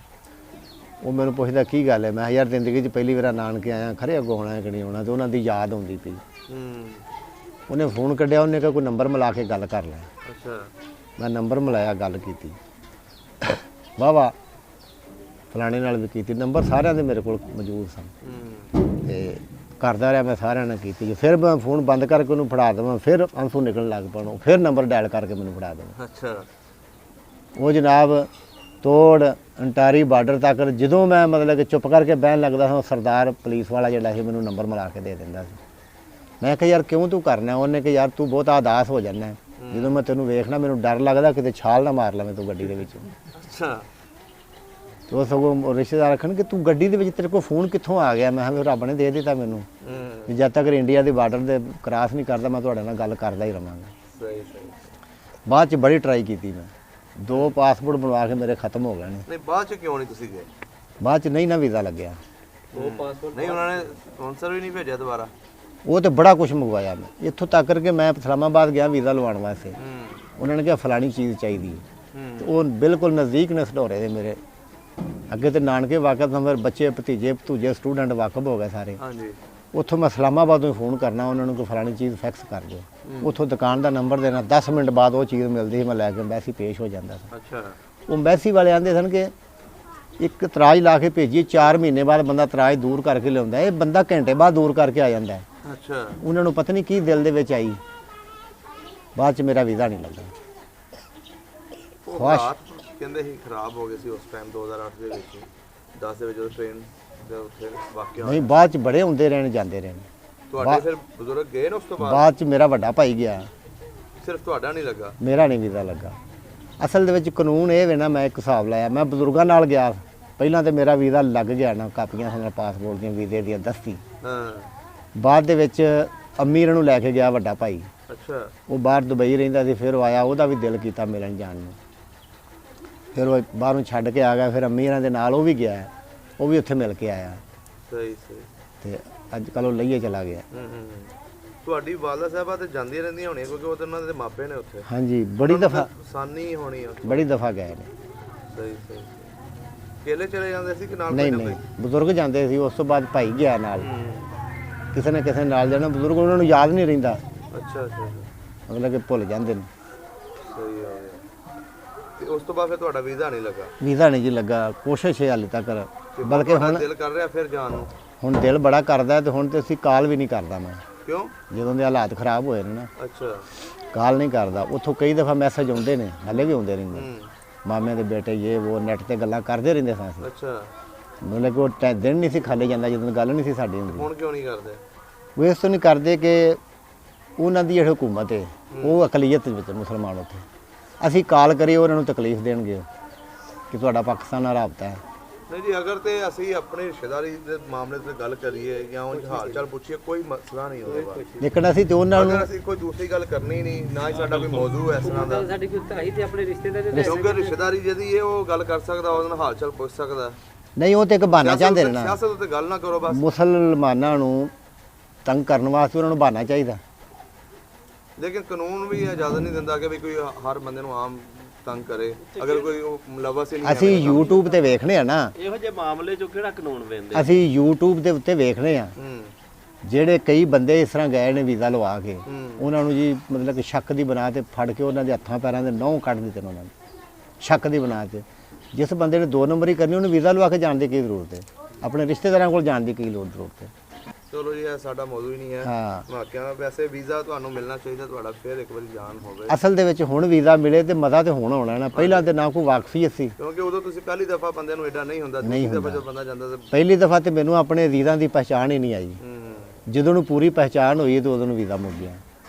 ਉਹ ਮੈਨੂੰ ਪੁੱਛਦਾ ਕੀ ਗੱਲ ਹੈ? ਮੈਂ ਯਾਰ ਜ਼ਿੰਦਗੀ 'ਚ ਪਹਿਲੀ ਵਾਰ ਨਾਨਕੇ ਆਇਆ, ਖਰੇ ਅੱਗੋਂ ਆਉਣਾ ਕਿ ਨਹੀਂ ਆਉਣਾ, ਤੇ ਉਹਨਾਂ ਦੀ ਯਾਦ ਆਉਂਦੀ ਪਈ। ਉਹਨੇ ਫੋਨ ਕੱਢਿਆ, ਉਹਨੇ ਕਿਹਾ ਕੋਈ ਨੰਬਰ ਮਿਲਾ ਕੇ ਗੱਲ ਕਰ ਲੈ। ਅੱਛਾ। ਮੈਂ ਨੰਬਰ ਮਿਲਾਇਆ, ਗੱਲ ਕੀਤੀ, ਵਾਹ ਫਲਾਣੇ ਨਾਲ ਵੀ ਕੀਤੀ, ਨੰਬਰ ਸਾਰਿਆਂ ਦੇ ਮੇਰੇ ਕੋਲ ਮੌਜੂਦ ਸਨ। ਤੇ ਕਰਦਾ ਰਿਹਾ ਮੈਂ, ਸਾਰਿਆਂ ਨਾਲ ਕੀਤੀ। ਫਿਰ ਮੈਂ ਫੋਨ ਬੰਦ ਕਰਕੇ ਉਹਨੂੰ ਫੜਾ ਦੇਵਾਂ, ਫਿਰ ਅੰਸੂ ਨਿਕਲਣ ਲੱਗ ਪੈਣਾ, ਫਿਰ ਨੰਬਰ ਡਾਇਲ ਕਰਕੇ ਮੈਨੂੰ ਫੜਾ ਦੇਣਾ। ਅੱਛਾ। ਉਹ ਜਨਾਬ ਤੋੜ ਅੰਟਾਰੀ ਬਾਰਡਰ ਤੱਕ ਜਦੋਂ ਮੈਂ ਮਤਲਬ ਕਿ ਚੁੱਪ ਕਰਕੇ ਬਹਿਣ ਲੱਗਦਾ ਹਾਂ, ਸਰਦਾਰ ਪੁਲਿਸ ਵਾਲਾ ਜਿਹੜਾ ਸੀ ਮੈਨੂੰ ਨੰਬਰ ਮਿਲਾ ਕੇ ਦੇ ਦਿੰਦਾ ਸੀ। ਮੈਂ ਕਿਹਾ ਯਾਰ ਕਿਉਂ ਤੂੰ ਕਰਨਾ? ਉਹਨੇ ਕਿਹਾ ਯਾਰ ਤੂੰ ਬਹੁਤ ਉਦਾਸ ਹੋ ਜਾਂਦਾ, ਜਦੋਂ ਮੈਂ ਤੈਨੂੰ ਵੇਖਣਾ ਮੈਨੂੰ ਡਰ ਲੱਗਦਾ ਕਿਤੇ ਛਾਲ ਨਾ ਮਾਰ ਲਵੇਂ ਤੂੰ ਗੱਡੀ ਦੇ ਵਿੱਚ। ਅੱਛਾ। ਤੇ ਉਹ ਸਗੋਂ ਰਿਸ਼ਤੇਦਾਰ ਆਖਣ ਕਿ ਤੂੰ ਗੱਡੀ ਦੇ ਵਿੱਚ, ਤੇਰੇ ਕੋਲ ਫੋਨ ਕਿੱਥੋਂ ਆ ਗਿਆ? ਮੈਂ ਕਿਹਾ ਰੱਬ ਨੇ ਦੇ ਦਿੱਤਾ ਮੈਨੂੰ, ਜਦ ਤੱਕ ਇੰਡੀਆ ਦੇ ਬਾਰਡਰ ਦੇ ਕ੍ਰਾਸ ਨਹੀਂ ਕਰਦਾ ਮੈਂ ਤੁਹਾਡੇ ਨਾਲ ਗੱਲ ਕਰਦਾ ਹੀ ਰਹਾਂਗਾ। ਸਹੀ ਸਹੀ। ਬਾਅਦ 'ਚ ਬੜੀ ਟਰਾਈ ਕੀਤੀ ਮੈਂ, 2 ਪਾਸਪੋਰਟ ਬਣਵਾ ਕੇ ਮੇਰੇ ਖਤਮ ਹੋ ਗਏ ਨੇ। ਨਹੀਂ, ਬਾਅਦ 'ਚ ਕਿਉਂ ਨਹੀਂ ਤੁਸੀਂ ਗਏ? ਬਾਅਦ 'ਚ ਨਹੀਂ ਨਾ ਵੀਜ਼ਾ ਲੱਗਿਆ। ਉਹ ਪਾਸਪੋਰਟ ਨਹੀਂ, ਉਹਨਾਂ ਨੇ ਸਪਾਂਸਰ ਵੀ ਨਹੀਂ ਭੇਜਿਆ ਦੁਬਾਰਾ? ਉਹ ਤੇ ਬੜਾ ਕੁਝ ਮੰਗਵਾਇਆ ਮੈਂ, ਇੱਥੋਂ ਤੱਕ ਕਰਕੇ ਮੈਂ ਇਸਲਾਮਾਬਾਦ ਗਿਆ ਵੀਜ਼ਾ ਲਵਾਉਣ ਵਾਸਤੇ। ਉਹਨਾਂ ਨੇ ਕਿਹਾ ਫਲਾਣੀ ਚੀਜ਼ ਚਾਹੀਦੀ ਹੈ, ਉਹ ਬਿਲਕੁਲ ਨਜ਼ਦੀਕ ਨੇ ਸਢੌਰੇ ਦੇ ਮੇਰੇ, ਅੱਗੇ ਤੇ ਨਾਨਕੇ ਵਾਕਫ ਸਨ, ਫਿਰ ਬੱਚੇ ਭਤੀਜੇ ਭਤੂਜੇ ਸਟੂਡੈਂਟ ਵਾਕਫ ਹੋ ਗਏ ਸਾਰੇ। ਹਾਂਜੀ। ਉੱਥੋਂ ਮੈਂ ਇਸਲਾਮਾਬਾਦੋਂ ਹੀ ਫੋਨ ਕਰਨਾ, ਉਹਨਾਂ ਨੂੰ ਕੋਈ ਫਲਾਣੀ ਚੀਜ਼ ਫਿਕਸ ਕਰ ਦਿਓ। ਉੱਥੋਂ ਦੁਕਾਨ ਦਾ ਨੰਬਰ ਦੇਣਾ, 10 ਮਿੰਟ ਬਾਅਦ ਉਹ ਚੀਜ਼ ਮਿਲਦੀ ਸੀ, ਮੈਂ ਲੈ ਕੇ ਐਮਬੈਸੀ ਪੇਸ਼ ਹੋ ਜਾਂਦਾ ਸੀ। ਅੱਛਾ। ਉਹ ਐਮਬੈਸੀ ਵਾਲੇ ਆਂਦੇ ਸਨ ਕਿ ਇੱਕ ਤਰਾਜ ਲਾ ਕੇ ਭੇਜੀਏ, 4 ਮਹੀਨੇ ਬਾਅਦ ਬੰਦਾ ਤਰਾਜ ਦੂਰ ਕਰਕੇ ਲਿਆਉਂਦਾ, ਇਹ ਬੰਦਾ ਘੰਟੇ ਬਾਅਦ ਦੂਰ ਕਰਕੇ ਆ ਜਾਂਦਾ। ਅੱਛਾ। ਉਹਨਾਂ ਨੂੰ ਪਤਾ ਨਹੀਂ ਕੀ ਦਿਲ ਦੇ ਵਿੱਚ ਆਈ, ਬਾਅਦ ਚ ਮੇਰਾ ਵੀਜ਼ਾ ਨਹੀਂ ਲੱਗਾ। ਉਹ ਖੁਆਇਸ਼। ਹਾਲਾਤ ਕਹਿੰਦੇ ਸੀ ਖਰਾਬ ਹੋ ਗਏ ਸੀ ਉਸ ਟਾਈਮ 2008 ਦੇ ਵਿੱਚ, 10 ਦੇ ਵਿੱਚ ਜਦੋਂ ਟ੍ਰੇਨ ਦੇ ਉੱਥੇ ਵਾਕਿਆ ਨਹੀਂ, ਬਾਅਦ ਚ ਬੜੇ ਹੁੰਦੇ ਰਹਿਣ ਜਾਂਦੇ ਰਹੇ। ਤੁਹਾਡੇ ਫਿਰ ਬਜ਼ੁਰਗ ਗਏ ਨੇ ਉਸ ਤੋਂ ਬਾਅਦ? ਬਾਅਦ ਚ ਮੇਰਾ ਵੱਡਾ ਭਾਈ ਗਿਆ, ਸਿਰਫ ਤੁਹਾਡਾ ਨਹੀਂ ਲੱਗਾ? ਮੇਰਾ ਨਹੀਂ ਵੀਜ਼ਾ ਲੱਗਾ। ਅਸਲ ਦੇ ਵਿੱਚ ਕਾਨੂੰਨ ਇਹ ਵੇ ਨਾ, ਮੈਂ ਇੱਕ ਹਿਸਾਬ ਲਾਇਆ, ਮੈਂ ਬਜ਼ੁਰਗਾਂ ਨਾਲ ਗਿਆ, ਪਹਿਲਾਂ ਤੇ ਮੇਰਾ ਵੀਜ਼ਾ ਲੱਗ ਗਿਆ ਨਾ, ਕਾਪੀਆਂ ਸਨ ਪਾਸਪੋਰਟ ਦੀਆਂ, ਵੀਜ਼ੇ ਦੀਆਂ ਦਸਤੀ। ਹਾਂ। ਬਾਅਦ ਦੇ ਵਿੱਚ ਅਮੀਰ ਨੂੰ ਲੈ ਕੇ ਗਿਆ ਵੱਡਾ ਭਾਈ, ਅੱਛਾ। ਉਹ ਬਾਹਰ ਦੁਬਈ ਰਹਿੰਦਾ ਸੀ, ਫਿਰ ਉਹ ਆਇਆ, ਉਹਦਾ ਵੀ ਦਿਲ ਕੀਤਾ ਮਿਲਣ ਜਾਣ ਨੂੰ, ਫਿਰ ਉਹ ਬਾਹਰੋਂ ਛੱਡ ਕੇ ਆ ਗਿਆ। ਫਿਰ ਅਮੀਰਾਂ ਦੇ ਨਾਲ ਉਹ ਵੀ ਗਿਆ, ਉਹ ਵੀ ਉੱਥੇ ਮਿਲ ਕੇ ਆਇਆ, ਸਹੀ ਸਹੀ। ਤੇ ਅੱਜ ਕੱਲ੍ਹ ਉਹ ਲਈਏ ਚਲਾ ਗਿਆ। ਤੁਹਾਡੀ ਵਾਲਦਾ ਸਾਹਿਬਾ ਤੇ ਜਾਂਦੀਆਂ ਰਹਿੰਦੀਆਂ ਹੋਣੀਆਂ, ਕਿਉਂਕਿ ਉਹ ਤੇ ਉਹਨਾਂ ਦੇ ਮਾਪੇ ਨੇ ਉੱਥੇ। ਹਾਂਜੀ, ਬੜੀ ਦਫਾ ਆਸਾਨੀ ਹੋਣੀ ਆ। ਬੜੀ ਦਫਾ ਗਏ ਨੇ। ਸਹੀ ਸਹੀ। ਅਕੇਲੇ ਚਲੇ ਜਾਂਦੇ ਸੀ ਕਿ ਨਾਲ ਨਹੀਂ ਕੋਈ ਨਾ ਨਹੀਂ, ਬਜ਼ੁਰਗ ਜਾਂਦੇ ਸੀ, ਉਸ ਤੋਂ ਬਾਅਦ ਭਾਈ ਗਿਆ ਨਾਲ। ਕਿਸੇ ਨੇ ਕਿਸੇ ਨਾਲ ਜਾਣਾ, ਬਜ਼ੁਰਗ ਉਹਨਾਂ ਨੂੰ ਯਾਦ ਨਹੀਂ ਰਹਿੰਦਾ, ਅੱਛਾ ਅੱਛਾ। ਮਤਲਬ ਕਿ ਭੁੱਲ ਜਾਂਦੇ ਨੇ। ਸਹੀ ਹੋ ਗਿਆ। ਤੇ ਉਸ ਤੋਂ ਬਾਅਦ ਫਿਰ ਤੁਹਾਡਾ ਵੀਜ਼ਾ ਨਹੀਂ ਲੱਗਾ? ਵੀਜ਼ਾ ਨਹੀਂ ਜੀ ਲੱਗਾ, ਕੋਸ਼ਿਸ਼ ਹੈ ਹਾਲੇ ਤੱਕ, ਬਲਕਿ ਹੁਣ ਦਿਲ ਕਰ ਰਿਹਾ ਫਿਰ ਜਾਣ ਨੂੰ? ਹੁਣ ਦਿਲ ਬੜਾ ਕਰਦਾ, ਤੇ ਹੁਣ ਤੇ ਅਸੀਂ ਕਾਲ ਵੀ ਨਹੀਂ ਕਰਦਾ ਮੈਂ, ਕਿਉਂ? ਜਦੋਂ ਦੇ ਹਾਲਾਤ ਖਰਾਬ ਹੋਏ ਨੇ ਨਾ, ਅੱਛਾ। ਕਾਲ ਨਹੀਂ ਕਰਦਾ। ਉੱਥੋਂ ਕਈ ਦਫਾ ਮੈਸੇਜ ਆਉਂਦੇ ਨੇ, ਹਾਲੇ ਵੀ ਆਉਂਦੇ ਰਹਿੰਦੇ, ਮਾਮਿਆਂ ਦੇ ਬੇਟੇ ਇਹ ਉਹ, ਨੈਟ ਤੇ ਗੱਲਾਂ ਕਰਦੇ ਰਹਿੰਦੇ ਸਾਂ ਅਸੀਂ। ਅੱਛਾ। ਮਤਲਬ ਕਿ ਉਹ ਦਿਨ ਨਹੀਂ ਸੀ ਖਾਲੇ ਜਾਂਦਾ ਜਦੋਂ ਗੱਲ ਨਹੀਂ ਸੀ ਸਾਡੀ ਹੁੰਦੀ। ਹੁਣ ਕਿਉਂ ਨਹੀਂ ਕਰਦੇ? ਉਹ ਇਸ ਤੋਂ ਨਹੀਂ ਕਰਦੇ ਕਿ ਉਹਨਾਂ ਦੀ ਜਿਹੜੀ ਹਕੂਮਤ ਹੈ ਉਹ ਅਕਲੀਅਤ ਵਿੱਚ ਮੁਸਲਮਾਨ ਉੱਥੇ, ਅਸੀਂ ਕਾਲ ਕਰੀਏ ਉਹਨਾਂ ਨੂੰ ਤਕਲੀਫ ਦੇਣਗੇ ਕਿ ਤੁਹਾਡਾ ਪਾਕਿਸਤਾਨ ਨਾਲ ਰਾਬਤਾ ਹੈ। ਨਹੀਂ ਜੀ, ਅਗਰ ਤੇ ਅਸੀਂ ਆਪਣੀ ਰਿਸ਼ਤੇਦਾਰੀ ਦੇ ਮਾਮਲੇ ਤੇ ਗੱਲ ਕਰੀਏ ਜਾਂ ਉਹ ਹਾਲ ਚਾਲ ਪੁੱਛੀਏ, ਕੋਈ ਮਸਲਾ ਨਹੀਂ ਉਹਦੇ ਬਾਰੇ। ਲੇਕਿਨ ਅਸੀਂ ਤੇ ਉਹਨਾਂ ਨੂੰ, ਅਗਰ ਅਸੀਂ ਕੋਈ ਦੂਸਰੀ ਗੱਲ ਕਰਨੀ ਨਹੀਂ, ਨਾ ਹੀ ਸਾਡਾ ਕੋਈ ਮੌਜੂ ਹੈ ਇਸ ਤਰ੍ਹਾਂ ਦਾ, ਸਾਡੀ ਕੋਈ ਧਾਈ ਤੇ ਆਪਣੇ ਰਿਸ਼ਤੇਦਾਰ ਦੇ ਕਿਉਂਕਿ ਰਿਸ਼ਤੇਦਾਰੀ ਜਿਹਦੀ ਹੈ ਉਹ ਗੱਲ ਕਰ ਸਕਦਾ, ਉਹਦੇ ਨਾਲ ਹਾਲ ਚਾਲ ਪੁੱਛ ਸਕਦਾ। ਨਹੀਂ, ਉਹ ਤੇ ਇੱਕ ਬਹਾਨਾ ਚਾਹੁੰਦੇ ਨੇ ਨਾ, ਸਿਆਸਤ ਉੱਤੇ ਗੱਲ ਨਾ ਕਰੋ ਬਸ। ਮੁਸਲਮਾਨਾਂ ਨੂੰ ਤੰਗ ਕਰਨ ਵਾਸਤੇ ਉਹਨਾਂ ਨੂੰ ਬਹਾਨਾ ਚਾਹੀਦਾ। ਲੇਕਿਨ ਕਾਨੂੰਨ ਵੀ ਇਜਾਜ਼ਤ ਨਹੀਂ ਦਿੰਦਾ ਕਿ ਵੀ ਕੋਈ ਹਰ ਬੰਦੇ ਨੂੰ ਆਮ ਤੰਗ ਕਰੇ, ਅਗਰ ਕੋਈ ਉਹ ਮੁਲਵਸ ਹੀ ਨਹੀਂ। ਅਸੀਂ YouTube ਤੇ ਵੇਖਨੇ ਆ ਨਾ, ਇਹੋ ਜਿਹੇ ਮਾਮਲੇ 'ਚ ਕਿਹੜਾ ਕਾਨੂੰਨ ਵੇਂਦੇ? ਅਸੀਂ YouTube ਦੇ ਉੱਤੇ ਵੇਖਨੇ ਆ, ਜਿਹੜੇ ਕਈ ਬੰਦੇ ਇਸ ਤਰ੍ਹਾਂ ਗਏ ਨੇ ਵੀਜ਼ਾ ਲਵਾ ਕੇ, ਉਹਨਾਂ ਨੂੰ ਜੀ ਮਤਲਬ ਕਿ ਸ਼ੱਕ ਦੀ ਬਣਾ ਤੇ ਫੜ ਕੇ ਉਹਨਾਂ ਦੇ ਹੱਥਾਂ ਪੈਰਾਂ ਦੇ ਨਹੁੰ ਕੱਢ ਦਿੱਤੇ ਨੇ ਉਹਨਾਂ ਨੇ, ਸ਼ੱਕ ਦੀ ਬਣਾ ਤੇ। ਜਿਸ ਬੰਦੇ ਨੇ 2 ਨੰਬਰ ਹੀ ਕਰਨੀ, ਉਹਨੂੰ ਵੀਜ਼ਾ ਲਵਾ ਕੇ ਜਾਣ ਦੀ ਕੀ ਜ਼ਰੂਰਤ ਹੈ? ਆਪਣੇ ਰਿਸ਼ਤੇਦਾਰਾਂ ਕੋਲ ਜਾਣ ਦੀ ਕੀ ਜ਼ਰੂਰਤ ਹੈ? ਚਲੋ ਜੀ, ਇਹ ਸਾਡਾ ਮੌਜੂ ਹੀ ਨਹੀਂ ਹੈ। ਹਾਂ, ਵਾਕਿਆ ਵੈਸੇ ਵੀਜ਼ਾ ਤੁਹਾਨੂੰ ਮਿਲਣਾ ਚਾਹੀਦਾ, ਤੁਹਾਡਾ ਫਿਰ ਇੱਕ ਵਾਰੀ ਜਾਣ ਹੋਵੇ। ਅਸਲ ਦੇ ਵਿੱਚ ਹੁਣ ਵੀਜ਼ਾ ਮਿਲੇ ਤੇ ਮਜ਼ਾ ਤੇ ਹੁਣ ਆਉਣਾ ਨਾ, ਪਹਿਲਾਂ ਤੇ ਨਾ ਕੋਈ ਵਾਕਫੀਅਤ ਸੀ। ਕਿਉਂਕਿ ਉਦੋਂ ਤੁਸੀਂ ਪਹਿਲੀ ਦਫਾ ਬੰਦੇ ਨੂੰ ਐਡਾ ਨਹੀਂ ਹੁੰਦਾ, ਦੂਸਰੀ ਦਫਾ ਜਦੋਂ ਬੰਦਾ ਜਾਂਦਾ ਤੇ ਪਹਿਲੀ ਦਫਾ ਤੇ ਮੈਨੂੰ ਆਪਣੇ ਅਜ਼ੀਜ਼ਾਂ ਦੀ ਪਛਾਣ ਹੀ ਨਹੀਂ ਆਈ। ਜਦੋਂ ਨੂੰ ਪੂਰੀ ਪਛਾਣ ਹੋਈ ਤੇ ਉਦੋਂ ਨੂੰ ਵੀਜ਼ਾ ਮੁੱਕ ਗਿਆ,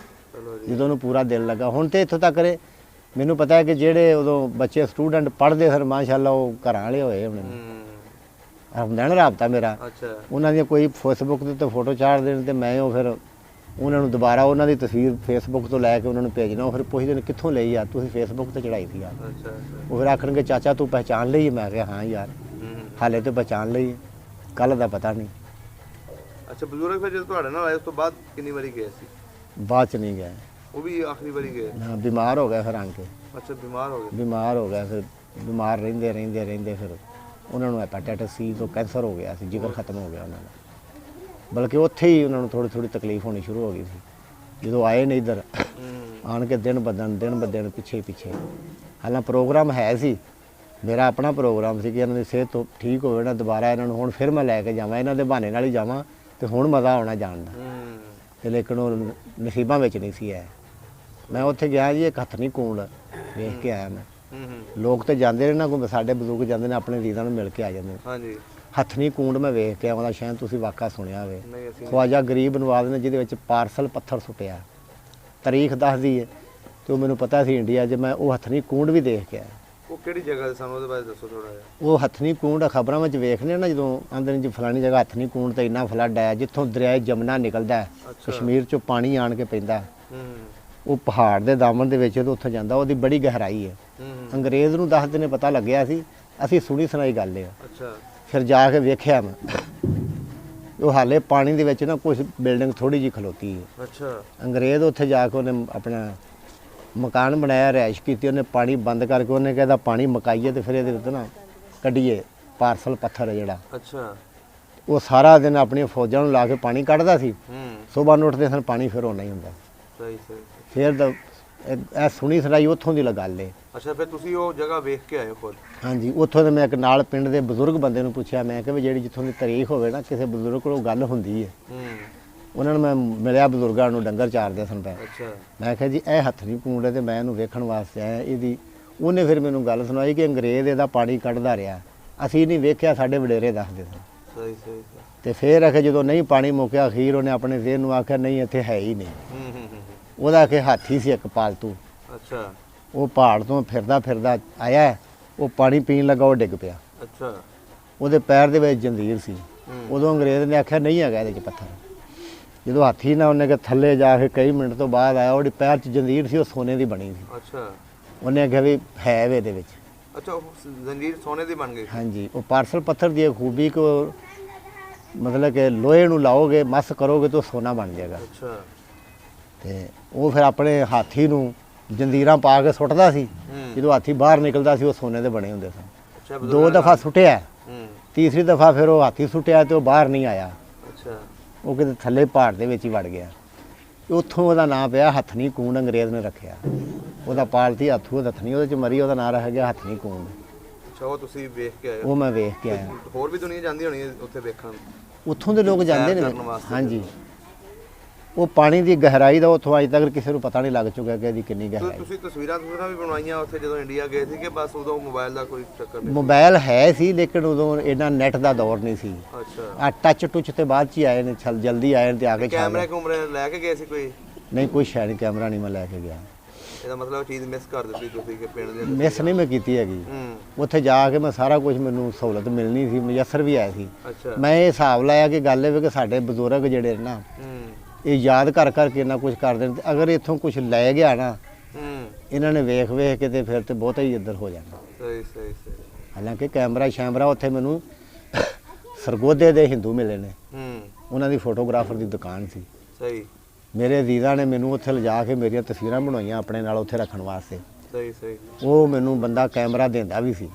ਚਲੋ ਜੀ। ਜਦੋਂ ਨੂੰ ਪੂਰਾ ਦਿਲ ਲੱਗਾ। ਹੁਣ ਤੇ ਇੱਥੋਂ ਤੱਕ ਮੈਨੂੰ ਪਤਾ ਹੈ ਕਿ ਜਿਹੜੇ ਉਦੋਂ ਬੱਚੇ ਸਟੂਡੈਂਟ ਪੜ੍ਹਦੇ ਸਨ, ਮਾਸ਼ਾਅੱਲਾ ਉਹ ਘਰਾਂ ਵਾਲੇ ਹੋਏ ਹੁਣ, ਹੁੰਦਾ ਨਾ ਰਾਬਤਾ ਮੇਰਾ, ਅੱਛਾ। ਉਹਨਾਂ ਦੀਆਂ ਕੋਈ ਫੇਸਬੁੱਕ ਦੇ ਉੱਤੇ ਫੋਟੋ ਚਾੜ ਦੇਣ ਤੇ ਮੈਂ ਉਹ ਫਿਰ ਉਹਨਾਂ ਨੂੰ ਦੁਬਾਰਾ ਉਹਨਾਂ ਦੀ ਤਸਵੀਰ ਫੇਸਬੁੱਕ ਤੋਂ ਲੈ ਕੇ ਉਹਨਾਂ ਨੂੰ ਭੇਜਣਾ। ਉਹ ਫਿਰ ਪੁੱਛਦੇ ਨੇ ਕਿੱਥੋਂ ਲਈ ਆ, ਤੁਸੀਂ ਫੇਸਬੁੱਕ ਤੇ ਚੜਾਈ ਸੀ ਯਾਰ। ਅੱਛਾ ਅੱਛਾ। ਉਹ ਫਿਰ ਆਖਣਗੇ ਚਾਚਾ ਤੂੰ ਪਹਿਚਾਣ ਲਈ? ਮੈਂ ਕਿਹਾ ਹਾਂ ਯਾਰ, ਹਾਲੇ ਤੇ ਪਹਿਚਾਣ ਲਈ, ਕੱਲ ਦਾ ਪਤਾ ਨਹੀਂ। ਅੱਛਾ, ਬਜ਼ੁਰਗ ਫਿਰ ਜਦੋਂ ਤੁਹਾਡੇ ਨਾਲ ਆਏ ਉਸ ਤੋਂ ਬਾਅਦ ਕਿੰਨੀ ਵਾਰੀ ਗਏ ਸੀ? ਬਾਅਦ ਚ ਨਹੀਂ ਗਏ, ਉਹ ਵੀ ਆਖਰੀ ਵਾਰੀ ਗਏ? ਹਾਂ, ਬਿਮਾਰ ਹੋ ਗਿਆ ਫਿਰ ਆਣ ਕੇ, ਅੱਛਾ, ਬਿਮਾਰ ਹੋ ਗਏ? ਬਿਮਾਰ ਹੋ ਗਿਆ। ਫਿਰ ਬਿਮਾਰ ਰਹਿੰਦੇ ਫਿਰ ਉਹਨਾਂ ਨੂੰ ਹੈਪੇਟਾਈਟਸ ਸੀ ਤੋਂ ਕੈਂਸਰ ਹੋ ਗਿਆ ਸੀ, ਜਿਗਰ ਖਤਮ ਹੋ ਗਿਆ ਉਹਨਾਂ ਦਾ। ਬਲਕਿ ਉੱਥੇ ਹੀ ਉਹਨਾਂ ਨੂੰ ਥੋੜੀ ਤਕਲੀਫ ਹੋਣੀ ਸ਼ੁਰੂ ਹੋ ਗਈ ਸੀ ਜਦੋਂ ਆਏ ਨੇ ਇੱਧਰ। ਆਣ ਕੇ ਦਿਨ ਬ ਦਿਨ ਪਿੱਛੇ ਹਾਲਾਂ ਪ੍ਰੋਗਰਾਮ ਹੈ ਸੀ, ਮੇਰਾ ਆਪਣਾ ਪ੍ਰੋਗਰਾਮ ਸੀ ਕਿ ਇਹਨਾਂ ਦੀ ਸਿਹਤ ਠੀਕ ਹੋਵੇ ਨਾ, ਦੁਬਾਰਾ ਇਹਨਾਂ ਨੂੰ ਹੁਣ ਫਿਰ ਮੈਂ ਲੈ ਕੇ ਜਾਵਾਂ, ਇਹਨਾਂ ਦੇ ਬਹਾਨੇ ਨਾਲ ਹੀ ਜਾਵਾਂ ਤੇ ਹੁਣ ਮਜ਼ਾ ਆਉਣਾ ਜਾਣ ਦਾ। ਤੇ ਲੇਕਿਨ ਉਹ ਨਸੀਬਾਂ ਵਿੱਚ ਨਹੀਂ ਸੀ ਹੈ। ਮੈਂ ਉੱਥੇ ਗਿਆ ਜੀ, ਇੱਕ ਹੱਥ ਨਹੀਂ ਕੂੰਡ ਵੇਖ ਕੇ ਆਇਆ ਮੈਂ। ਲੋਕ ਤੇ ਜਾਂਦੇ ਨੇ ਨਾ, ਕੋਈ ਸਾਡੇ ਬਜ਼ੁਰਗ ਜਾਂਦੇ ਨੇ ਆਪਣੇ ਰੀਜ਼ਾਂ ਨੂੰ ਮਿਲ ਕੇ ਆ ਜਾਂਦੇ ਨੇ। ਹਾਂਜੀ। ਹੱਥਨੀ ਕੂੰਡ ਮੈਂ ਵੇਖ ਕੇ ਆਉਂਦਾ, ਸ਼ਾਇਦ ਤੁਸੀਂ ਵਾਕਾ ਸੁਣਿਆ ਹੋਵੇ, ਨਹੀਂ ਅਸੀਂ। ਖਵਾਜਾ ਗਰੀਬ ਨਵਾਜ਼ ਨੇ ਜਿਹਦੇ ਵਿੱਚ ਪਾਰਸਲ ਪੱਥਰ ਸੁੱਟਿਆ, ਤਾਰੀਖ ਦੱਸਦੀ ਹੈ। ਤੇ ਉਹ ਮੈਨੂੰ ਪਤਾ ਸੀ ਇੰਡੀਆ 'ਚ, ਮੈਂ ਉਹ ਹੱਥਨੀ ਕੂੰਡ ਵੀ ਦੇਖ ਕੇ ਆਇਆ। ਉਹ ਕਿਹੜੀ ਜਗ੍ਹਾ ਤੇ, ਸਾਨੂੰ ਉਹਦੇ ਬਾਰੇ ਦੱਸੋ ਥੋੜਾ ਜਿਹਾ। ਉਹ ਹੱਥਨੀ ਕੂੰਡ ਖਬਰਾਂ ਵਿੱਚ ਵੇਖਦੇ ਨਾ, ਜਦੋਂ ਆਂਦੇ ਨੇ ਜੀ ਫਲਾਣੀ ਜਗ੍ਹਾ ਹੱਥਨੀ ਕੂੰਡ ਤੇ ਇੰਨਾ ਫਲੱਡ ਆਇਆ, ਜਿੱਥੋਂ ਦਰਿਆ ਜਮਨਾ ਨਿਕਲਦਾ ਹੈ, ਕਸ਼ਮੀਰ 'ਚੋਂ ਪਾਣੀ ਆਣ ਕੇ ਪੈਂਦਾ, ਉਹ ਪਹਾੜ ਦੇ ਦਾਮਨ ਦੇ ਵਿੱਚ ਜਦੋਂ ਉੱਥੇ ਜਾਂਦਾ, ਉਹਦੀ ਬੜੀ ਗਹਿਰਾਈ ਹੈ। ਅੰਗਰੇਜ਼ ਨੂੰ ਦੱਸਦੇ ਨੇ ਪਤਾ ਲੱਗਿਆ ਸੀ, ਅਸੀਂ ਸੁਣੀ ਸੁਣਾਈ ਗੱਲ ਹੈ। ਅੱਛਾ। ਫਿਰ ਜਾ ਕੇ ਵੇਖਿਆ ਮੈਂ, ਉਹ ਹਾਲੇ ਪਾਣੀ ਦੇ ਵਿੱਚ ਨਾ ਕੁਝ ਬਿਲਡਿੰਗ ਥੋੜੀ ਜਿਹੀ ਖਲੋਤੀ ਹੈ। ਅੱਛਾ। ਅੰਗਰੇਜ਼ ਉੱਥੇ ਜਾ ਕੇ ਉਹਨੇ ਆਪਣਾ ਮਕਾਨ ਬਣਾਇਆ, ਰਿਹਾਇਸ਼ ਕੀਤੀ, ਉਹਨੇ ਪਾਣੀ ਬੰਦ ਕਰਕੇ ਉਹਨੇ ਕਹਿੰਦਾ ਪਾਣੀ ਮਕਾਈਏ ਤੇ ਫਿਰ ਇਹਦੇ ਵਿੱਚ ਨਾ ਕੱਢੀਏ ਪਾਰਸਲ ਪੱਥਰ ਹੈ ਜਿਹੜਾ, ਅੱਛਾ। ਉਹ ਸਾਰਾ ਦਿਨ ਆਪਣੀਆਂ ਫੌਜਾਂ ਨੂੰ ਲਾ ਕੇ ਪਾਣੀ ਕੱਢਦਾ ਸੀ। ਸਵੇਰ ਨੂੰ ਉੱਠਦੇ ਸਨ ਪਾਣੀ ਫਿਰ ਹੋਣਾ ਹੀ ਹੁੰਦਾ। ਸਹੀ ਸਹੀ। ਫਿਰ ਇਹ ਸੁਣੀ ਸੁਣਾਈ ਉੱਥੋਂ ਦੀ ਗੱਲ ਹੈ। ਅੱਛਾ, ਫਿਰ ਤੁਸੀਂ ਉਹ ਜਗ੍ਹਾ ਵੇਖ ਕੇ ਆਏ ਹੋ ਖੁਦ? ਹਾਂਜੀ, ਉੱਥੋਂ ਦੇ ਮੈਂ ਇੱਕ ਨਾਲ ਪਿੰਡ ਦੇ ਬਜ਼ੁਰਗ ਬੰਦੇ ਨੂੰ ਪੁੱਛਿਆ, ਮੈਂ ਕਿਹਾ ਵੀ ਜਿਹੜੀ ਜਿੱਥੋਂ ਦੀ ਤਾਰੀਖ ਹੋਵੇ ਨਾ, ਕਿਸੇ ਬਜ਼ੁਰਗ ਕੋਲੋਂ ਗੱਲ ਹੁੰਦੀ ਹੈ। ਉਹਨਾਂ ਨੂੰ ਮੈਂ ਮਿਲਿਆ, ਬਜ਼ੁਰਗਾਂ ਨੂੰ ਡੰਗਰ ਚਾਰਦੇ ਸਨ ਪਏ। ਅੱਛਾ। ਮੈਂ ਕਿਹਾ ਜੀ ਇਹ ਹੱਥਣੀ ਕੂੰਡ ਹੈ ਤੇ ਮੈਂ ਇਹਨੂੰ ਵੇਖਣ ਵਾਸਤੇ ਆਇਆ ਇਹਦੀ। ਉਹਨੇ ਫਿਰ ਮੈਨੂੰ ਗੱਲ ਸੁਣਾਈ ਕਿ ਅੰਗਰੇਜ਼ ਇਹਦਾ ਪਾਣੀ ਕੱਢਦਾ ਰਿਹਾ, ਅਸੀਂ ਨਹੀਂ ਵੇਖਿਆ, ਸਾਡੇ ਵਡੇਰੇ ਦੱਸਦੇ ਸਨ। ਸਹੀ ਸਹੀ। ਤੇ ਫਿਰ ਆਖਿਆ ਜਦੋਂ ਨਹੀਂ ਪਾਣੀ ਮੁੱਕਿਆ, ਅਖੀਰ ਉਹਨੇ ਆਪਣੇ ਜ਼ੇਨ ਨੂੰ ਆਖਿਆ ਨਹੀਂ ਇੱਥੇ ਹੈ ਹੀ ਨਹੀਂ। ਉਹਦਾ ਕਿ ਹਾਥੀ ਸੀ ਇੱਕ ਪਾਲਤੂ। ਅੱਛਾ। ਉਹ ਪਹਾੜ ਤੋਂ ਫਿਰਦਾ ਫਿਰਦਾ ਆਇਆ, ਉਹ ਪਾਣੀ ਪੀਣ ਲੱਗਾ, ਉਹ ਡਿੱਗ ਪਿਆ। ਅੱਛਾ। ਉਹਦੇ ਪੈਰ ਦੇ ਵਿੱਚ ਜੰਜੀਰ ਸੀ। ਉਦੋਂ ਅੰਗਰੇਜ਼ ਨੇ ਆਖਿਆ ਨਹੀਂ ਹੈਗਾ ਇਹਦੇ 'ਚ ਪੱਥਰ। ਜਦੋਂ ਹਾਥੀ ਨਾਲ ਉਹਨੇ ਕਿ ਥੱਲੇ ਜਾ ਕੇ ਕਈ ਮਿੰਟ ਤੋਂ ਬਾਅਦ ਆਇਆ, ਉਹਦੇ ਪੈਰ 'ਚ ਜੰਜੀਰ ਸੀ, ਉਹ ਸੋਨੇ ਦੀ ਬਣੀ ਸੀ। ਅੱਛਾ। ਉਹਨੇ ਆਖਿਆ ਵੀ ਹੈ ਵੇ ਇਹਦੇ ਵਿੱਚ। ਅੱਛਾ, ਉਹ ਜ਼ੰਜੀਰ ਸੋਨੇ ਦੀ ਬਣ ਗਈ? ਹਾਂਜੀ, ਉਹ ਪਾਰਸਲ ਪੱਥਰ ਦੀ ਖੂਬੀ ਕੋ ਮਤਲਬ ਕਿ ਲੋਹੇ ਨੂੰ ਲਾਓਗੇ, ਮਸ ਕਰੋਗੇ ਤਾਂ ਸੋਨਾ ਬਣ ਜਾਏਗਾ। ਅੱਛਾ। ਤੇ ਉਹ ਫਿਰ ਆਪਣੇ ਹਾਥੀ ਨੂੰ ਜੰਜੀਰਾਂ ਪਾ ਕੇ ਸੁੱਟਦਾ ਸੀ। ਜਦੋਂ ਹਾਥੀ ਬਾਹਰ ਨਿਕਲਦਾ ਸੀ, ਉਹ ਸੋਨੇ ਦੇ ਬਣੇ ਹੁੰਦੇ ਸਨ। 2 ਦਫਾ ਸੁੱਟਿਆ, ਤੀਸਰੀ ਦਫਾ ਫਿਰ ਉਹ ਹਾਥੀ ਸੁੱਟਿਆ ਤੇ ਉਹ ਬਾਹਰ ਨਹੀਂ ਆਇਆ। ਅੱਛਾ। ਉਹ ਕਿਤੇ ਥੱਲੇ ਪਹਾੜ ਦੇ ਵਿੱਚ ਹੀ ਵੜ ਗਿਆ। ਉੱਥੋਂ ਉਹਦਾ ਨਾਂ ਪਿਆ ਹੱਥਣੀ ਕੂੰਡ, ਅੰਗਰੇਜ਼ ਨੇ ਰੱਖਿਆ। ਉਹਦਾ ਪਾਲਤੀ ਹੱਥੂ ਹੱਥਣੀ, ਉਹਦੇ 'ਚ ਮਰੀ, ਉਹਦਾ ਨਾਂ ਰਹਿ ਗਿਆ ਹੱਥਣੀ ਕੂੰਡ। ਅੱਛਾ, ਉਹ ਤੁਸੀਂ ਵੇਖ ਕੇ ਆਏ? ਉਹ ਮੈਂ ਵੇਖ ਕੇ ਆਇਆ। ਹੋਰ ਵੀ ਦੁਨੀਆ ਜਾਂਦੀ ਹੋਣੀ ਉੱਥੇ ਵੇਖਣ? ਉੱਥੋਂ ਦੇ ਲੋਕ ਜਾਂਦੇ ਨੇ। ਹਾਂਜੀ, ਉਹ ਪਾਣੀ ਦੀ ਗਹਿਰਾਈ ਦਾ ਉੱਥੋਂ ਅੱਜ ਤੱਕ ਕਿਸੇ ਨੂੰ ਪਤਾ ਨਹੀਂ ਲੱਗ ਚੁੱਕਿਆ ਕਿ ਇਹਦੀ ਕਿੰਨੀ ਗਹਿਰਾਈ। ਤੁਸੀਂ ਤਸਵੀਰਾਂ ਵੀ ਬਣਵਾਈਆਂ ਉੱਥੇ ਜਦੋਂ ਇੰਡੀਆ ਗਏ ਸੀ, ਕਿ ਬਸ ਉਦੋਂ ਮੋਬਾਈਲ ਦਾ ਕੋਈ ਚੱਕਰ ਨਹੀਂ? ਮੋਬਾਈਲ ਹੈ ਸੀ, ਲੇਕਿਨ ਉਦੋਂ ਇੰਨਾ ਨੈਟ ਦਾ ਦੌਰ ਨਹੀਂ ਸੀ। ਅੱਛਾ। ਆ ਟੱਚ ਟੁੱਚ ਤੇ ਬਾਅਦ 'ਚ ਹੀ ਆਏ ਨੇ, ਜਲਦੀ ਆਏ ਨੇ ਤੇ ਆ ਕੇ ਕੈਮਰੇ ਕੁਮਰੇ ਲੈ ਕੇ ਗਏ ਸੀ ਕੋਈ? ਨਹੀਂ, ਕੋਈ ਸ਼ਾਇਦ ਕੈਮਰਾ ਨਹੀਂ ਮੈਂ ਲੈ ਕੇ ਗਿਆ। ਇਹਦਾ ਮਤਲਬ ਚੀਜ਼ ਮਿਸ ਕਰ ਦਿੱਤੀ ਤੁਸੀਂ ਕਿ ਪਿੰਡ ਦੇ? ਮਿਸ ਨਹੀਂ ਮੈਂ ਕੀਤੀ ਹੈਗੀ। ਉੱਥੇ ਜਾ ਕੇ ਮੈਂ ਸਾਰਾ ਕੁਝ, ਮੈਨੂੰ ਸਹੂਲਤ ਮਿਲਣੀ ਸੀ, ਮੁਯੱਸਰ ਵੀ ਆਇਆ ਸੀ। ਅੱਛਾ। ਮੈਂ ਇਹ ਹਿਸਾਬ ਲਾਇਆ ਕਿ ਗੱਲ ਇਹ ਵੀ ਕਿ ਸਾਡੇ ਬਜ਼ੁਰਗ ਜਿਹੜੇ ਨਾ, ਇਹ ਯਾਦ ਕਰ ਕਰਕੇ ਇੰਨਾ ਕੁਝ ਕਰਦੇ ਨੇ, ਅਗਰ ਇੱਥੋਂ ਕੁਝ ਲੈ ਗਿਆ ਨਾ, ਇਹਨਾਂ ਨੇ ਵੇਖ ਵੇਖ ਕੇ ਤੇ ਫਿਰ ਤੇ ਬਹੁਤਾ ਹੀ ਇੱਧਰ ਹੋ ਜਾਣਾ। ਸਹੀ ਸਹੀ ਸਹੀ। ਹਾਲਾਂਕਿ ਕੈਮਰਾ ਸ਼ੈਮਰਾ ਉੱਥੇ ਮੈਨੂੰ ਸਰਗੋਧੇ ਦੇ ਹਿੰਦੂ ਮਿਲੇ ਨੇ, ਉਹਨਾਂ ਦੀ ਫੋਟੋਗ੍ਰਾਫਰ ਦੀ ਦੁਕਾਨ ਸੀ। ਸਹੀ। ਮੇਰੇ ਅਜ਼ੀਜ਼ਾਂ ਨੇ ਮੈਨੂੰ ਉੱਥੇ ਲਿਜਾ ਕੇ ਮੇਰੀਆਂ ਤਸਵੀਰਾਂ ਬਣਾਈਆਂ ਆਪਣੇ ਨਾਲ ਉੱਥੇ ਰੱਖਣ ਵਾਸਤੇ। ਸਹੀ ਸਹੀ। ਉਹ ਮੈਨੂੰ ਬੰਦਾ ਕੈਮਰਾ ਦਿੰਦਾ ਵੀ ਸੀ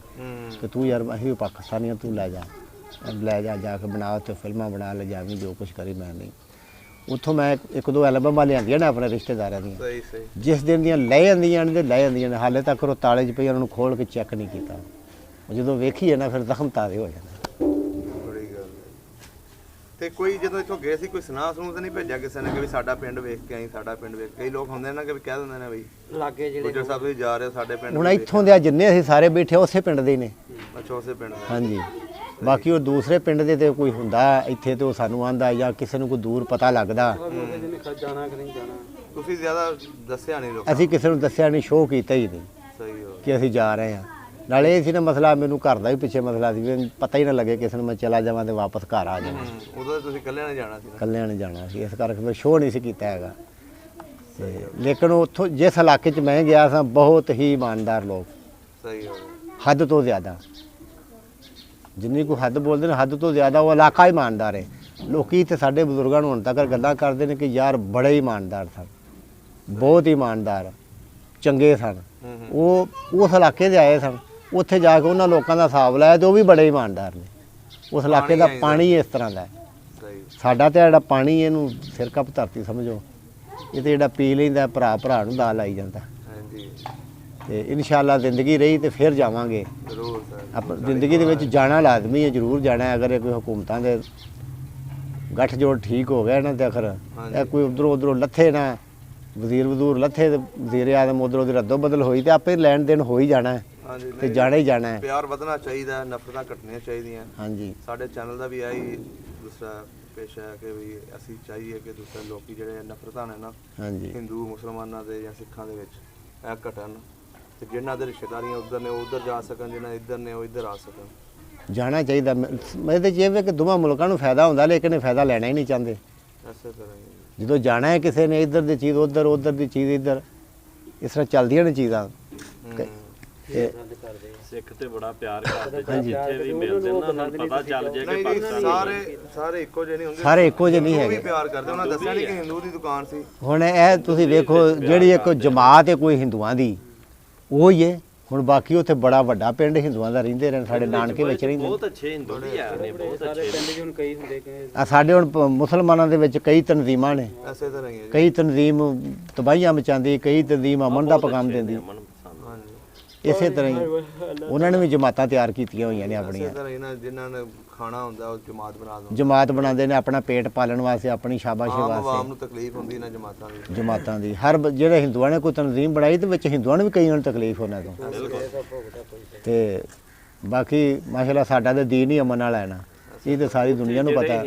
ਕਿ ਤੂੰ ਯਾਰ ਅਸੀਂ ਵੀ ਪਾਕਿਸਤਾਨੀਆਂ, ਤੂੰ ਲੈ ਜਾ ਜਾ ਕੇ ਬਣਾ, ਉੱਥੇ ਫਿਲਮਾਂ ਬਣਾ, ਲੈ ਜਾਵੀਂ, ਜੋ ਕੁਝ ਕਰੀ। ਮੈਂ ਨਹੀਂ। ਉੱਥੋਂ ਮੈਂ 1-2 ਐਲਬਮਾਂ ਲਿਆਂਦੀਆਂ ਨੇ ਆਪਣੇ ਰਿਸ਼ਤੇਦਾਰਾਂ ਦੀਆਂ। ਸਹੀ ਸਹੀ। ਜਿਸ ਦਿਨ ਦੀਆਂ ਲੈ ਜਾਂਦੀਆਂ ਨੇ ਤੇ ਲੈ ਜਾਂਦੀਆਂ ਨੇ, ਹਾਲੇ ਤੱਕ ਉਹ ਤਾਲੇ 'ਚ ਪਈ, ਉਹਨਾਂ ਨੂੰ ਖੋਲ ਕੇ ਚੈੱਕ ਨਹੀਂ ਕੀਤਾ। ਉਹ ਜਦੋਂ ਵੇਖੀਏ ਨਾ, ਫਿਰ ਜ਼ਖਮ ਤਾਜ਼ੇ ਹੋ ਜਾਂਦੇ। ਬੜੀ ਗੱਲ ਹੈ। ਤੇ ਕੋਈ ਜਦੋਂ ਇੱਥੋਂ ਗਏ ਸੀ, ਕੋਈ ਸੁਨਾਹ ਸੁਣੂ ਤਾਂ ਨਹੀਂ ਭੇਜਿਆ ਕਿਸੇ ਨੇ ਕਿ ਵੀ ਸਾਡਾ ਪਿੰਡ ਵੇਖ ਕੇ ਆਈ, ਸਾਡਾ ਪਿੰਡ ਵੇਖ? ਕਈ ਲੋਕ ਹੁੰਦੇ ਨੇ ਕਿ ਵੀ ਕਹਿ ਦਿੰਦੇ ਨੇ ਬਈ ਲਾਗੇ ਜਿਹੜੇ ਗੁੱਜਰ ਸਾਹਿਬ ਤੁਸੀਂ ਜਾ ਰਹੇ ਹੋ, ਸਾਡੇ ਪਿੰਡ ਹੁਣ ਇੱਥੋਂ ਦੇ ਜਿੰਨੇ ਅਸੀਂ ਸਾਰੇ ਬੈਠੇ ਉਸੇ ਪਿੰਡ ਦੇ ਨੇ। ਅੱਛਾ, ਉਸੇ ਪਿੰਡ ਦੇ? ਹਾਂਜੀ। ਬਾਕੀ ਉਹ ਦੂਸਰੇ ਪਿੰਡ ਦੇ ਤੇ ਕੋਈ ਹੁੰਦਾ ਇੱਥੇ ਤੇ ਉਹ ਸਾਨੂੰ ਆਂਦਾ, ਜਾਂ ਕਿਸੇ ਨੂੰ ਕੋਈ ਦੂਰ ਪਤਾ ਲੱਗਦਾ। ਤੁਸੀਂ ਜ਼ਿਆਦਾ ਦੱਸਿਆ ਨਹੀਂ ਲੋਕਾਂ? ਅਸੀਂ ਕਿਸੇ ਨੂੰ ਦੱਸਿਆ ਨਹੀਂ, ਸ਼ੋਅ ਕੀਤਾ ਹੀ ਨਹੀਂ। ਸਹੀ ਹੋ ਕਿ ਅਸੀਂ ਜਾ ਰਹੇ ਹਾਂ। ਨਾਲੇ ਇਹ ਸੀ ਨਾ ਮਸਲਾ, ਮੈਨੂੰ ਘਰ ਦਾ ਵੀ ਪਿੱਛੇ ਮਸਲਾ ਸੀ ਵੀ ਪਤਾ ਹੀ ਨਾ ਲੱਗੇ ਕਿਸੇ ਨੂੰ, ਮੈਂ ਚਲਾ ਜਾਵਾਂ ਤੇ ਵਾਪਸ ਘਰ ਆ ਜਾਵਾਂ। ਉਦੋਂ ਤੁਸੀਂ ਇਕੱਲੇ ਨੇ ਜਾਣਾ ਸੀ ਨਾ? ਇਕੱਲਿਆਂ ਨੇ ਜਾਣਾ ਸੀ, ਇਸ ਕਰਕੇ ਮੈਂ ਸ਼ੋਅ ਨਹੀਂ ਸੀ ਕੀਤਾ ਹੈਗਾ। ਤੇ ਲੇਕਿਨ ਉੱਥੋਂ ਜਿਸ ਇਲਾਕੇ 'ਚ ਮੈਂ ਗਿਆ ਸਾਂ, ਬਹੁਤ ਹੀ ਇਮਾਨਦਾਰ ਲੋਕ। ਸਹੀ ਹੋ। ਹੱਦ ਤੋਂ ਜ਼ਿਆਦਾ, ਜਿੰਨੀ ਕੋਈ ਹੱਦ ਬੋਲਦੇ ਨੇ, ਹੱਦ ਤੋਂ ਜ਼ਿਆਦਾ ਉਹ ਇਲਾਕਾ ਇਮਾਨਦਾਰ ਹੈ। ਲੋਕੀ ਤੇ ਸਾਡੇ ਬਜ਼ੁਰਗਾਂ ਨੂੰ ਹੁਣ ਤੱਕ ਗੱਲਾਂ ਕਰਦੇ ਨੇ ਕਿ ਯਾਰ ਬੜੇ ਇਮਾਨਦਾਰ ਸਨ, ਬਹੁਤ ਇਮਾਨਦਾਰ, ਚੰਗੇ ਸਨ। ਉਹ ਉਸ ਇਲਾਕੇ ਦੇ ਆਏ ਸਨ, ਉੱਥੇ ਜਾ ਕੇ ਉਹਨਾਂ ਲੋਕਾਂ ਦਾ ਹਿਸਾਬ ਲਾਇਆ ਤੇ ਉਹ ਵੀ ਬੜੇ ਇਮਾਨਦਾਰ ਨੇ। ਉਸ ਇਲਾਕੇ ਦਾ ਪਾਣੀ ਇਸ ਤਰ੍ਹਾਂ ਦਾ ਹੈ। ਸਾਡਾ ਤੇ ਜਿਹੜਾ ਪਾਣੀ, ਇਹਨੂੰ ਸਿਰਕੱਪ ਧਰਤੀ ਸਮਝੋ। ਇਹ ਤੇ ਜਿਹੜਾ ਪੀ ਲੈਂਦਾ ਭਰਾ ਨੂੰ ਦਾ ਲਾਈ ਜਾਂਦਾ। ਤੇ ਇਨਸ਼ਾਅੱਲਾ ਜ਼ਿੰਦਗੀ ਰਹੀ ਤੇ ਫਿਰ ਜਾਵਾਂਗੇ ਜ਼ਰੂਰ ਸਰ। ਜ਼ਿੰਦਗੀ ਦੇ ਵਿੱਚ ਜਾਣਾ ਲਾਜ਼ਮੀ ਹੈ, ਜ਼ਰੂਰ ਜਾਣਾ। ਅਗਰ ਇਹ ਕੋਈ ਹੁਕੂਮਤਾਂ ਦੇ ਗੱਠਜੋੜ ਠੀਕ ਹੋ ਗਿਆ ਨਾ ਤੇ ਅਖਰ ਇਹ ਕੋਈ ਉਧਰੋਂ ਲੱਥੇ ਨਾ, ਵਜ਼ੀਰ ਲੱਥੇ ਤੇ ਵਜ਼ੀਰ ਆਜ਼ਮ ਉਧਰੋਂ ਦੀ ਰੱਦੋ ਬਦਲ ਹੋਈ ਤੇ ਆਪੇ ਲੈਣ ਦੇਣ ਹੋ ਹੀ ਜਾਣਾ ਤੇ ਜਾਣਾ ਹੀ ਜਾਣਾ ਹੈ। ਪਿਆਰ ਵਧਣਾ ਚਾਹੀਦਾ, ਨਫ਼ਰਤਾਂ ਘਟਣੀਆਂ ਚਾਹੀਦੀਆਂ। ਹਾਂਜੀ, ਸਾਡੇ ਚੈਨਲ ਦਾ ਵੀ ਆਹੀ ਦੂਸਰਾ ਪੇਸ਼ਾ ਹੈ ਕਿ ਵੀ ਅਸੀਂ ਚਾਹੀਏ ਕਿ ਦੂਸਰੇ ਲੋਕੀ ਜਿਹੜੇ ਨਫ਼ਰਤਾਂ ਨੇ ਨਾ, ਹਾਂਜੀ, ਹਿੰਦੂ ਮੁਸਲਮਾਨਾਂ ਦੇ ਜਾਂ ਸਿੱਖਾਂ ਦੇ ਵਿੱਚ, ਇਹ ਘਟਣ ਤੇ ਜਿਨ੍ਹਾਂ ਦੇ ਰਿਸ਼ਤੇਦਾਰੀਆਂ ਉੱਧਰ ਨੇ ਉਹ ਉੱਧਰ ਜਾ ਸਕਣ, ਜਿਨ੍ਹਾਂ ਇੱਧਰ ਨੇ ਉਹ ਇੱਧਰ ਆ ਸਕਣ। ਜਾਣਾ ਚਾਹੀਦਾ। ਮੈਂ ਤੇ ਜਿਵੇਂ ਕਿ ਦੋਵਾਂ ਮੁਲਕਾਂ ਨੂੰ ਫਾਇਦਾ ਹੁੰਦਾ, ਲੇਕਿਨ ਇਹ ਫਾਇਦਾ ਲੈਣਾ ਹੀ ਨਹੀਂ ਚਾਹੁੰਦੇ। ਇਸੇ ਤਰ੍ਹਾਂ ਹੀ ਜਦੋਂ ਜਾਣਾ ਹੈ ਕਿਸੇ ਨੇ, ਇੱਧਰ ਦੀ ਚੀਜ਼ ਉੱਧਰ, ਉੱਧਰ ਦੀ ਚੀਜ਼ ਇੱਧਰ, ਇਸ ਤਰ੍ਹਾਂ ਚੱਲਦੀਆਂ ਨੇ ਚੀਜ਼ਾਂ। ਸਿੱਖ ਤੇ ਬੜਾ ਪਿਆਰ ਕਰਦੇ, ਜਿੱਥੇ ਵੀ ਮਿਲਦੇ ਨਾ ਉਹਨਾਂ ਨੂੰ ਪਤਾ ਚੱਲ ਜੇ ਕਿ ਪਾਕਿਸਤਾਨ ਸਾਰੇ ਇੱਕੋ ਜਿਹੇ ਨਹੀਂ ਹੁੰਦੇ। ਸਾਰੇ ਇੱਕੋ ਜਿਹੇ ਨਹੀਂ ਹੈਗੇ। ਪਿਆਰ ਕਰਦੇ, ਉਹਨਾਂ ਦੱਸਿਆ ਨਹੀਂ ਕਿ ਹਿੰਦੂ ਦੀ ਦੁਕਾਨ ਸੀ। ਹੁਣ ਇਹ ਤੁਸੀਂ ਵੇਖੋ, ਜਿਹੜੀ ਇੱਕ ਜਮਾਤ ਹੈ ਕੋਈ ਹਿੰਦੂਆਂ ਦੀ, ਉਹ ਹੀ ਹੈ। ਹੁਣ ਬਾਕੀ ਉੱਥੇ ਬੜਾ ਵੱਡਾ ਪਿੰਡ ਹਿੰਦੂਆਂ ਦਾ ਰਹਿੰਦੇ ਰਹੇ, ਸਾਡੇ ਨਾਨਕੇ ਵਿੱਚ ਰਹਿੰਦੇ ਬਹੁਤ ਅੱਛੇ ਹਿੰਦੂ ਵੀ ਆ ਨੇ, ਬਹੁਤ ਅੱਛੇ। ਆ ਸਾਡੇ ਹੁਣ ਮੁਸਲਮਾਨਾਂ ਦੇ ਵਿੱਚ ਕਈ ਤਨਜ਼ੀਮਾਂ ਨੇ, ਐਸੇ ਤਰ੍ਹਾਂ ਹੀ ਹੈ ਜੀ। ਕਈ ਤਨਜ਼ੀਮ ਤਬਾਹੀਆਂ ਮਚਾਉਂਦੀ, ਕਈ ਤਨਜ਼ੀਮ ਅਮਨ ਦਾ ਪੈਗਾਮ ਦਿੰਦੀ। ਹਾਂਜੀ ਇਸੇ ਤਰ੍ਹਾਂ ਹੀ ਉਹਨਾਂ ਨੇ ਵੀ ਜਮਾਤਾਂ ਤਿਆਰ ਕੀਤੀਆਂ ਹੋਈਆਂ ਨੇ ਆਪਣੀਆਂ। ਇਸੇ ਤਰ੍ਹਾਂ ਇਹਨਾਂ ਜਿਨ੍ਹਾਂ ਨੇ ਖਾਣਾ ਹੁੰਦਾ ਉਹ ਜਮਾਤ ਬਣਾ ਦਿੰਦੇ। ਜਮਾਤ ਬਣਾਉਂਦੇ ਨੇ ਆਪਣਾ ਪੇਟ ਪਾਲਣ ਵਾਸਤੇ, ਆਪਣੀ ਸ਼ਾਬਾਸ਼ੀ ਆਮ ਆਵਾਮ ਵਾਸਤੇ। ਨੂੰ ਤਕਲੀਫ ਹੁੰਦੀ ਨਾ ਜਮਾਤਾਂ ਦੀ। ਜਮਾਤਾਂ ਦੀ ਜਿਹੜੇ ਹਿੰਦੂਆਂ ਨੇ ਕੋਈ ਤਨਜ਼ੀਮ ਬਣਾਈ ਤੇ ਵਿੱਚ ਹਿੰਦੂਆਂ ਨੂੰ ਵੀ ਕਈਆਂ ਨੂੰ ਤਕਲੀਫ ਉਹਨਾਂ ਤੋਂ। ਤੇ ਬਾਕੀ ਮਾਸ਼ਾਅੱਲਾ ਸਾਡਾ ਤਾਂ ਦੀਨ ਹੀ ਅਮਨ ਵਾਲਾ ਹੈ ਨਾ, ਇਹ ਤਾਂ ਸਾਰੀ ਦੁਨੀਆ ਨੂੰ ਪਤਾ।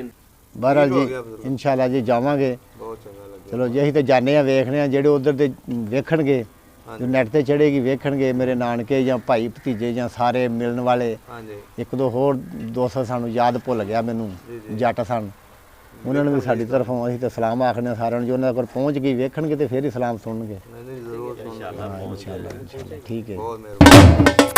ਬਹਰਾਲ ਜੀ ਇਨਸ਼ਾਅੱਲਾ ਜੀ ਜਾਵਾਂਗੇ। ਬਹੁਤ ਚੰਗਾ ਲੱਗਿਆ। ਚਲੋ ਜੀ ਅਸੀਂ ਤਾਂ ਜਾਂਦੇ ਆ, ਵੇਖਦੇ ਆ, ਜਿਹੜੇ ਉਧਰ ਦੇ ਵੇਖਣਗੇ, ਜੋ ਨੈਟ ਤੇ ਚੜੇਗੀ ਵੇਖਣਗੇ, ਮੇਰੇ ਨਾਨਕੇ ਜਾਂ ਭਾਈ ਭਤੀਜੇ ਜਾਂ ਸਾਰੇ ਮਿਲਣ ਵਾਲੇ। ਹਾਂਜੀ ਇੱਕ ਦੋ ਹੋਰ ਦੋਸਤ ਸਾਨੂੰ ਯਾਦ ਭੁੱਲ ਗਿਆ ਮੈਨੂੰ, ਜੱਟ ਸਨ, ਉਹਨਾਂ ਨੂੰ ਵੀ ਸਾਡੀ ਤਰਫੋਂ ਅਸੀਂ ਤਾਂ ਸਲਾਮ ਆਖਦੇ ਹਾਂ ਸਾਰਿਆਂ ਨੂੰ। ਜੋ ਉਹਨਾਂ ਕੋਲ ਪਹੁੰਚ ਗਈ ਵੇਖਣਗੇ ਤੇ ਫਿਰ ਹੀ ਸਲਾਮ ਸੁਣਨਗੇ। ਨਹੀਂ ਜ਼ਰੂਰ ਇੰਸ਼ਾਅੱਲਾ ਠੀਕ ਹੈ। ਬਹੁਤ ਮਿਹਰਬਾਨੀ।